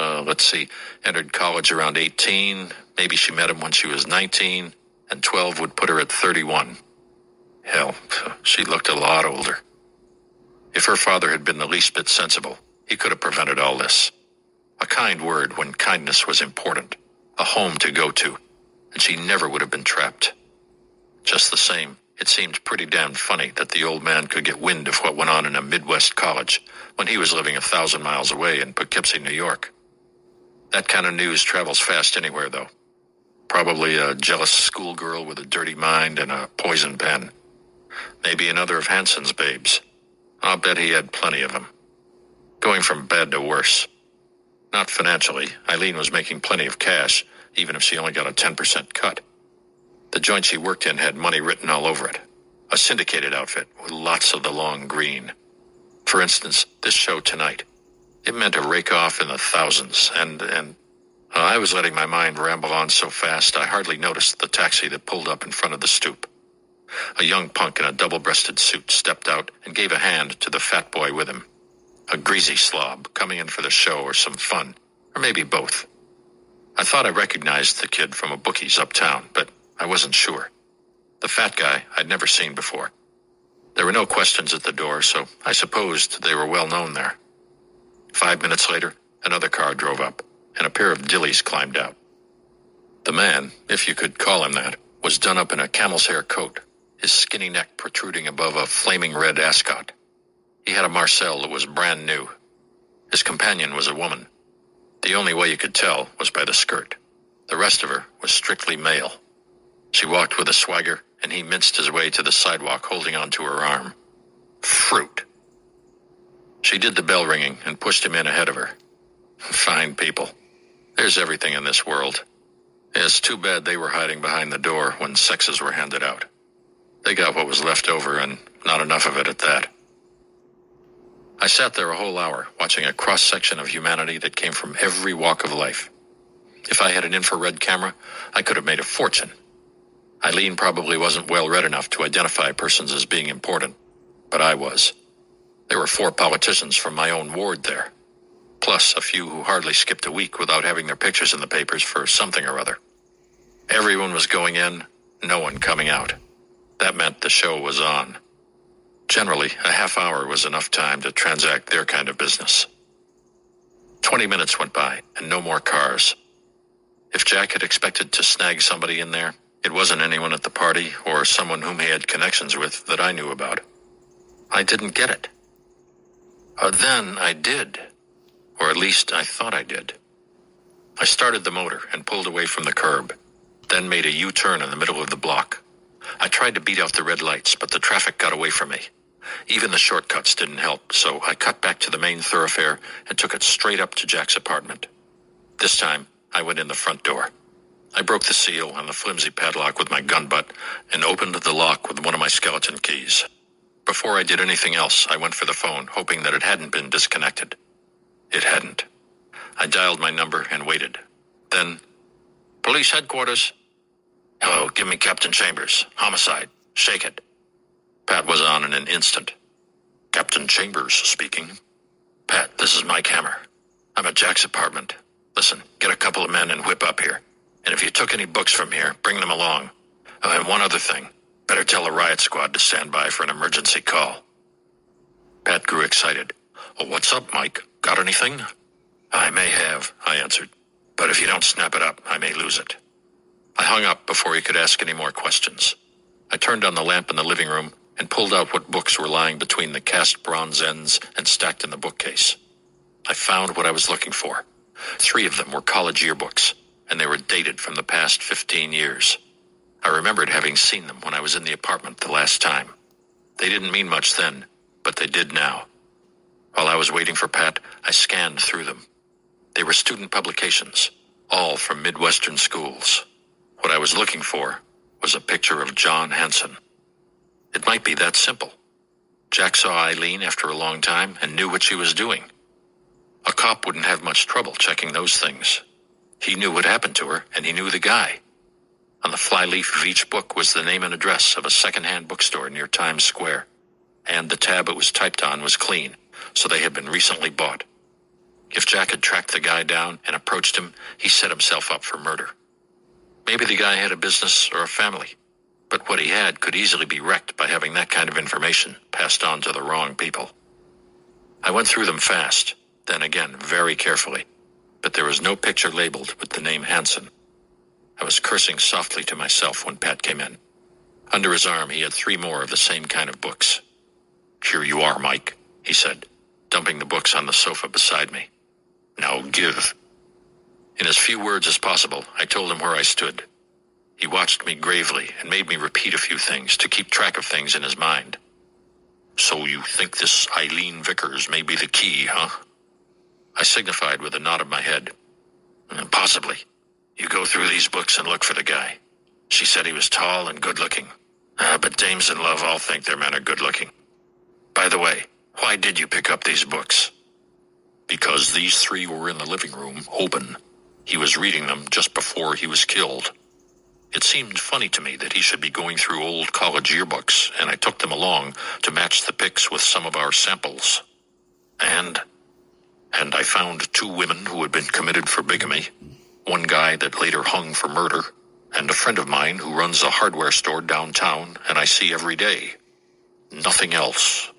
entered college around 18. Maybe she met him when she was 19, and 12 would put her at 31. Hell, she looked a lot older. If her father had been the least bit sensible, he could have prevented all this. A kind word when kindness was important. A home to go to. And she never would have been trapped. Just the same, it seemed pretty damn funny that the old man could get wind of what went on in a Midwest college when he was living 1,000 miles away in Poughkeepsie, New York. That kind of news travels fast anywhere, though. Probably a jealous schoolgirl with a dirty mind and a poison pen. Maybe another of Hansen's babes. I'll bet he had plenty of them. Going from bad to worse. Not financially. Eileen was making plenty of cash, even if she only got a 10% cut. The joint she worked in had money written all over it. A syndicated outfit with lots of the long green. For instance, this show tonight. It meant a rake-off in the thousands, and I was letting my mind ramble on so fast I hardly noticed the taxi that pulled up in front of the stoop. A young punk in a double-breasted suit stepped out and gave a hand to the fat boy with him. A greasy slob coming in for the show or some fun, or maybe both. I thought I recognized the kid from a bookie's uptown, but I wasn't sure. The fat guy I'd never seen before. There were no questions at the door, so I supposed they were well known there. 5 minutes later, another car drove up, and a pair of dillies climbed out. The man, if you could call him that, was done up in a camel's hair coat, his skinny neck protruding above a flaming red ascot. He had a Marcel that was brand new. His companion was a woman. The only way you could tell was by the skirt. The rest of her was strictly male. She walked with a swagger, and he minced his way to the sidewalk holding onto her arm. Fruit. She did the bell ringing and pushed him in ahead of her. Fine people. There's everything in this world. It's too bad they were hiding behind the door when sexes were handed out. They got what was left over, and not enough of it at that. I sat there a whole hour, watching a cross-section of humanity that came from every walk of life. If I had an infrared camera, I could have made a fortune. Eileen probably wasn't well read enough to identify persons as being important, but I was. There were 4 politicians from my own ward there, plus a few who hardly skipped a week without having their pictures in the papers for something or other. Everyone was going in, no one coming out. That meant the show was on. Generally, a half hour was enough time to transact their kind of business. 20 minutes went by, and no more cars. If Jack had expected to snag somebody in there, it wasn't anyone at the party or someone whom he had connections with that I knew about. I didn't get it. Then I did. Or at least I thought I did. I started the motor and pulled away from the curb, then made a U-turn in the middle of the block. I tried to beat out the red lights, but the traffic got away from me. Even the shortcuts didn't help, so I cut back to the main thoroughfare and took it straight up to Jack's apartment. This time, I went in the front door. I broke the seal on the flimsy padlock with my gun butt and opened the lock with one of my skeleton keys. Before I did anything else, I went for the phone, hoping that it hadn't been disconnected. It hadn't. I dialed my number and waited. Then, police headquarters. Hello, give me Captain Chambers. Homicide. Shake it. Pat was on in an instant. Captain Chambers speaking. Pat, this is Mike Hammer. I'm at Jack's apartment. Listen, get a couple of men and whip up here. And if you took any books from here, bring them along. Oh, and one other thing. Better tell the riot squad to stand by for an emergency call. Pat grew excited. Oh, what's up, Mike? Got anything? I may have, I answered. But if you don't snap it up, I may lose it. I hung up before he could ask any more questions. I turned on the lamp in the living room and pulled out what books were lying between the cast bronze ends and stacked in the bookcase. I found what I was looking for. 3 of them were college yearbooks, and they were dated from the past 15 years. I remembered having seen them when I was in the apartment the last time. They didn't mean much then, but they did now. While I was waiting for Pat, I scanned through them. They were student publications, all from Midwestern schools. What I was looking for was a picture of John Hansen. It might be that simple. Jack saw Eileen after a long time and knew what she was doing. A cop wouldn't have much trouble checking those things. He knew what happened to her, and he knew the guy. On the flyleaf of each book was the name and address of a second-hand bookstore near Times Square. And the tab it was typed on was clean, so they had been recently bought. If Jack had tracked the guy down and approached him, he set himself up for murder. Maybe the guy had a business or a family, but what he had could easily be wrecked by having that kind of information passed on to the wrong people. I went through them fast, then again very carefully, but there was no picture labeled with the name Hansen. I was cursing softly to myself when Pat came in. Under his arm, he had 3 more of the same kind of books. Here you are, Mike, he said, dumping the books on the sofa beside me. Now give. In as few words as possible, I told him where I stood. He watched me gravely and made me repeat a few things to keep track of things in his mind. So you think this Eileen Vickers may be the key, huh? I signified with a nod of my head. Possibly. You go through these books and look for the guy. She said he was tall and good-looking. But dames in love all think their men are good-looking. By the way, why did you pick up these books? Because these three were in the living room, open. He was reading them just before he was killed. It seemed funny to me that he should be going through old college yearbooks, and I took them along to match the pics with some of our samples. And I found 2 women who had been committed for bigamy, one guy that later hung for murder, and a friend of mine who runs a hardware store downtown and I see every day. Nothing else.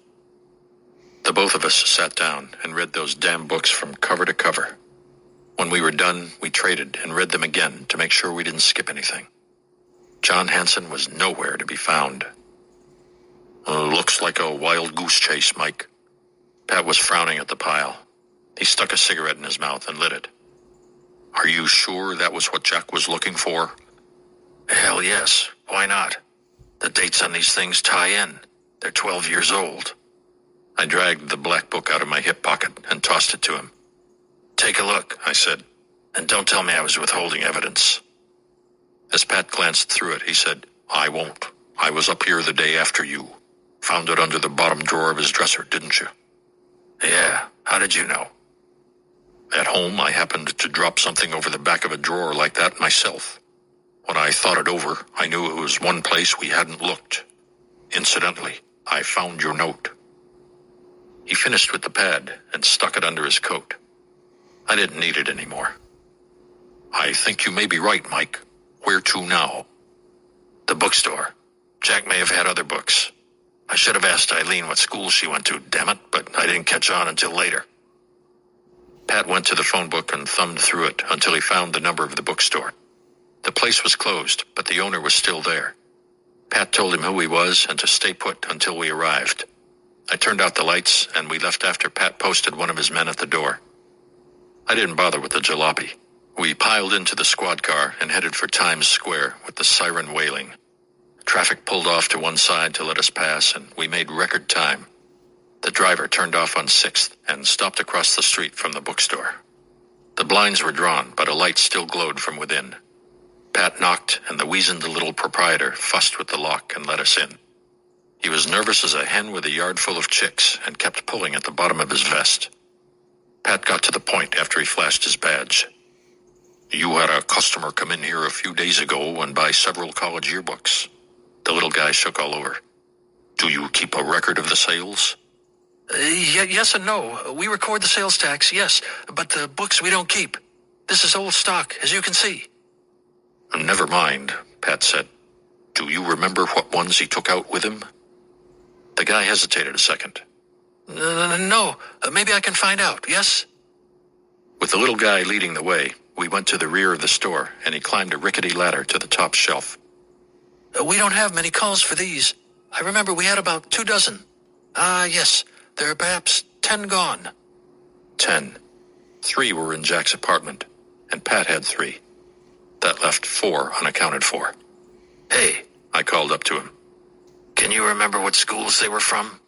The both of us sat down and read those damn books from cover to cover. When we were done, we traded and read them again to make sure we didn't skip anything. John Hanson was nowhere to be found. Looks like a wild goose chase, Mike. Pat was frowning at the pile. He stuck a cigarette in his mouth and lit it. Are you sure that was what Jack was looking for? Hell yes. Why not? The dates on these things tie in. They're 12 years old. I dragged the black book out of my hip pocket and tossed it to him. Take a look, I said, and don't tell me I was withholding evidence. As Pat glanced through it, he said, I won't. I was up here the day after you. Found it under the bottom drawer of his dresser, didn't you? Yeah, how did you know? At home, I happened to drop something over the back of a drawer like that myself. When I thought it over, I knew it was one place we hadn't looked. Incidentally, I found your note. He finished with the pad and stuck it under his coat. I didn't need it anymore. I think you may be right, Mike. Where to now? The bookstore. Jack may have had other books. I should have asked Eileen what school she went to, damn it, but I didn't catch on until later. Pat went to the phone book and thumbed through it until he found the number of the bookstore. The place was closed, but the owner was still there. Pat told him who he was and to stay put until we arrived. I turned out the lights, and we left after Pat posted one of his men at the door. I didn't bother with the jalopy. We piled into the squad car and headed for Times Square with the siren wailing. Traffic pulled off to one side to let us pass, and we made record time. The driver turned off on 6th and stopped across the street from the bookstore. The blinds were drawn, but a light still glowed from within. Pat knocked, and the weazened little proprietor fussed with the lock and let us in. He was nervous as a hen with a yard full of chicks and kept pulling at the bottom of his vest. Pat got to the point after he flashed his badge. You had a customer come in here a few days ago and buy several college yearbooks. The little guy shook all over. Do you keep a record of the sales? Yes and no. We record the sales tax, yes, but the books we don't keep. This is old stock, as you can see. Never mind, Pat said. Do you remember what ones he took out with him? The guy hesitated a second. No, maybe I can find out, yes? With the little guy leading the way, we went to the rear of the store, and he climbed a rickety ladder to the top shelf. We don't have many calls for these. I remember we had about 2 dozen. Yes, there are perhaps 10 gone. 10. 3 were in Jack's apartment, and Pat had 3. That left 4 unaccounted for. Hey, I called up to him. Can you remember what schools they were from?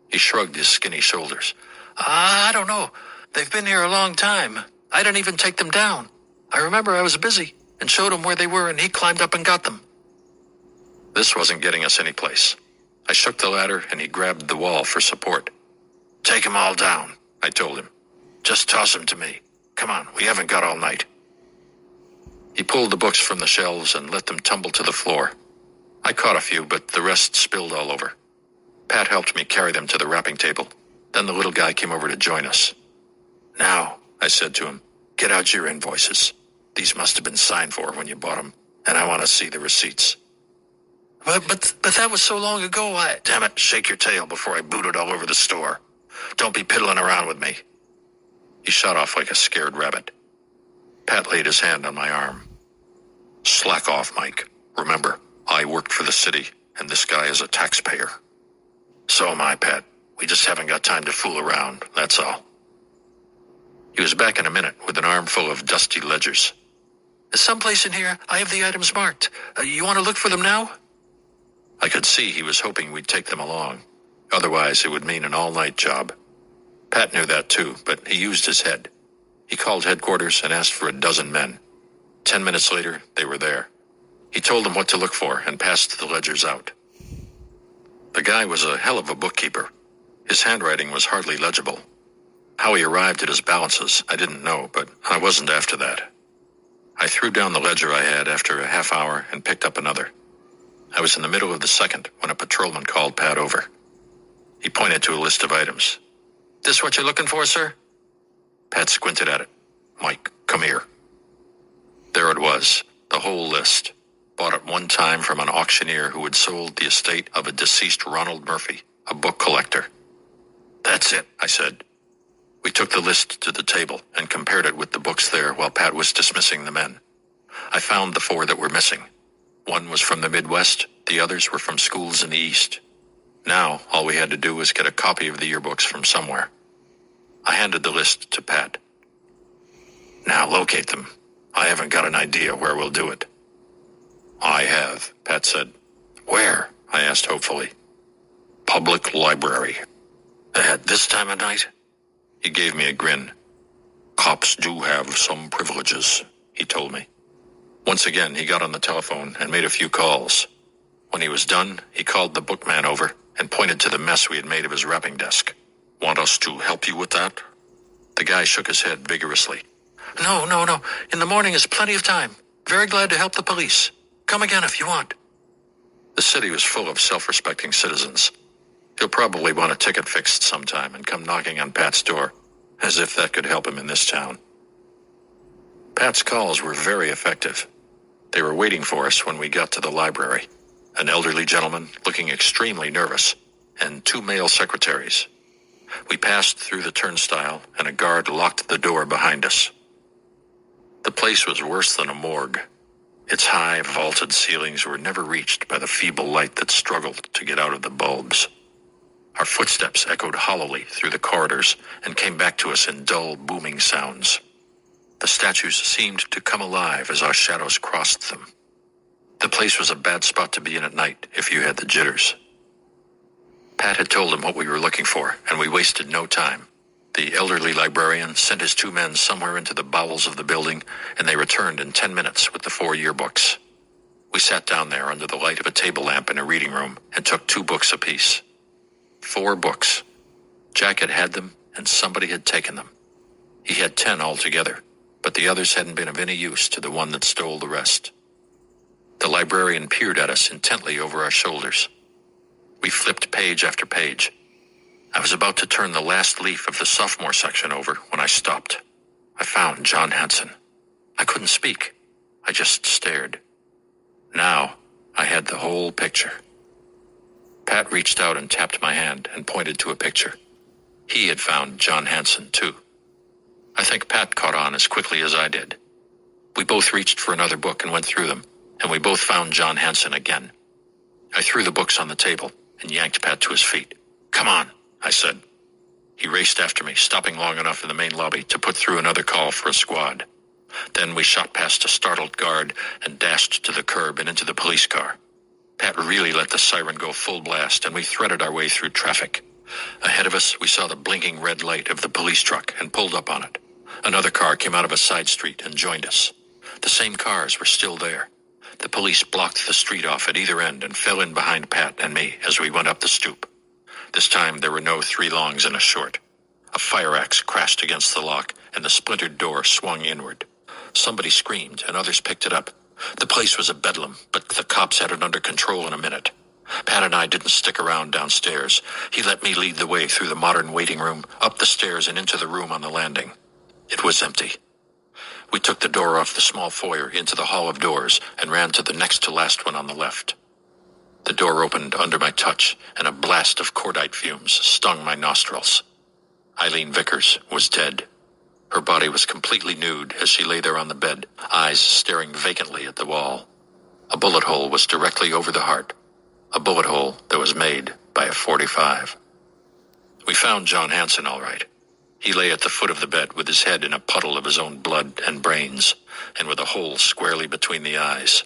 He shrugged his skinny shoulders. I don't know. They've been here a long time. I didn't even take them down. I remember I was busy and showed him where they were, and he climbed up and got them. This wasn't getting us any place. I shook the ladder, and he grabbed the wall for support. Take them all down, I told him. Just toss them to me. Come on, we haven't got all night. He pulled the books from the shelves and let them tumble to the floor. I caught a few, but the rest spilled all over. Pat helped me carry them to the wrapping table. Then the little guy came over to join us. Now, I said to him, get out your invoices. These must have been signed for when you bought them, and I want to see the receipts. But that was so long ago, Damn it, shake your tail before I boot it all over the store. Don't be piddling around with me. He shot off like a scared rabbit. Pat laid his hand on my arm. Slack off, Mike. Remember, I worked for the city, and this guy is a taxpayer. So am I, Pat. We just haven't got time to fool around, that's all. He was back in a minute with an armful of dusty ledgers. Someplace in here, I have the items marked. You want to look for them now? I could see he was hoping we'd take them along. Otherwise, it would mean an all-night job. Pat knew that too, but he used his head. He called headquarters and asked for a dozen men. 10 minutes later, they were there. He told them what to look for and passed the ledgers out. The guy was a hell of a bookkeeper. His handwriting was hardly legible. How he arrived at his balances, I didn't know, but I wasn't after that. I threw down the ledger I had after a half hour and picked up another. I was in the middle of the second when a patrolman called Pat over. He pointed to a list of items. This what you're looking for, sir? Pat squinted at it. Mike, come here. There it was, the whole list. Bought at one time from an auctioneer who had sold the estate of a deceased Ronald Murphy, a book collector. That's it, I said. We took the list to the table and compared it with the books there while Pat was dismissing the men. I found the 4 that were missing. One was from the Midwest, the others were from schools in the East. Now, all we had to do was get a copy of the yearbooks from somewhere. I handed the list to Pat. Now locate them. I haven't got an idea where we'll do it. I have, Pat said. Where? I asked hopefully. Public library. At this time of night? He gave me a grin. Cops do have some privileges, he told me. Once again, he got on the telephone and made a few calls. When he was done, he called the bookman over and pointed to the mess we had made of his wrapping desk. Want us to help you with that? The guy shook his head vigorously. No. In the morning is plenty of time. Very glad to help the police. Come again if you want. The city was full of self-respecting citizens. He'll probably want a ticket fixed sometime and come knocking on Pat's door, as if that could help him in this town. Pat's calls were very effective. They were waiting for us when we got to the library. An elderly gentleman looking extremely nervous, and 2 male secretaries. We passed through the turnstile, and a guard locked the door behind us. The place was worse than a morgue. Its high, vaulted ceilings were never reached by the feeble light that struggled to get out of the bulbs. Our footsteps echoed hollowly through the corridors and came back to us in dull, booming sounds. The statues seemed to come alive as our shadows crossed them. The place was a bad spot to be in at night if you had the jitters. Pat had told him what we were looking for, and we wasted no time. The elderly librarian sent his 2 men somewhere into the bowels of the building, and they returned in 10 minutes with the 4 yearbooks. We sat down there under the light of a table lamp in a reading room and took 2 books apiece. 4 books. Jack had had them, and somebody had taken them. He had 10 altogether, but the others hadn't been of any use to the one that stole the rest. The librarian peered at us intently over our shoulders. We flipped page after page. I was about to turn the last leaf of the sophomore section over when I stopped. I found John Hanson. I couldn't speak. I just stared. Now, I had the whole picture. Pat reached out and tapped my hand and pointed to a picture. He had found John Hanson, too. I think Pat caught on as quickly as I did. We both reached for another book and went through them, and we both found John Hanson again. I threw the books on the table and yanked Pat to his feet. Come on, I said. He raced after me, stopping long enough in the main lobby to put through another call for a squad. Then we shot past a startled guard and dashed to the curb and into the police car. Pat really let the siren go full blast, and we threaded our way through traffic. Ahead of us, we saw the blinking red light of the police truck and pulled up on it. Another car came out of a side street and joined us. The same cars were still there. The police blocked the street off at either end and fell in behind Pat and me as we went up the stoop. This time there were no 3 longs and a short. A fire axe crashed against the lock, and the splintered door swung inward. Somebody screamed, and others picked it up. The place was a bedlam, but the cops had it under control in a minute. Pat and I didn't stick around downstairs. He let me lead the way through the modern waiting room, up the stairs, and into the room on the landing. It was empty. We took the door off the small foyer into the hall of doors and ran to the next to last one on the left. The door opened under my touch, and a blast of cordite fumes stung my nostrils. Eileen Vickers was dead. Her body was completely nude as she lay there on the bed, eyes staring vacantly at the wall. A bullet hole was directly over the heart, a bullet hole that was made by a .45. We found John Hanson all right. He lay at the foot of the bed with his head in a puddle of his own blood and brains, and with a hole squarely between the eyes.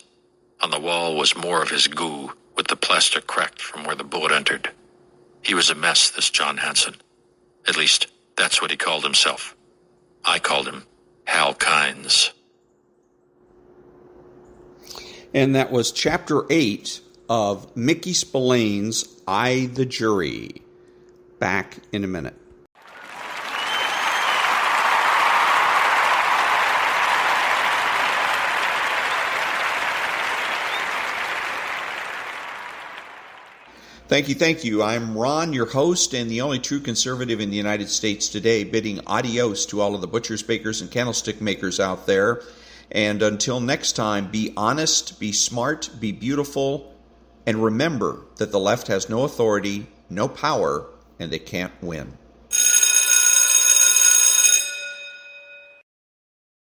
On the wall was more of his goo, with the plaster cracked from where the bullet entered. He was a mess, this John Hanson. At least, that's what he called himself. I called him Hal Kynes. And that was Chapter 8 of Mickey-Spillane's I, the Jury. Back in a minute. Thank you. I'm Ron, your host and the only true conservative in the United States today, bidding adios to all of the butchers, bakers, and candlestick makers out there. And until next time, be honest, be smart, be beautiful, and remember that the left has no authority, no power, and they can't win.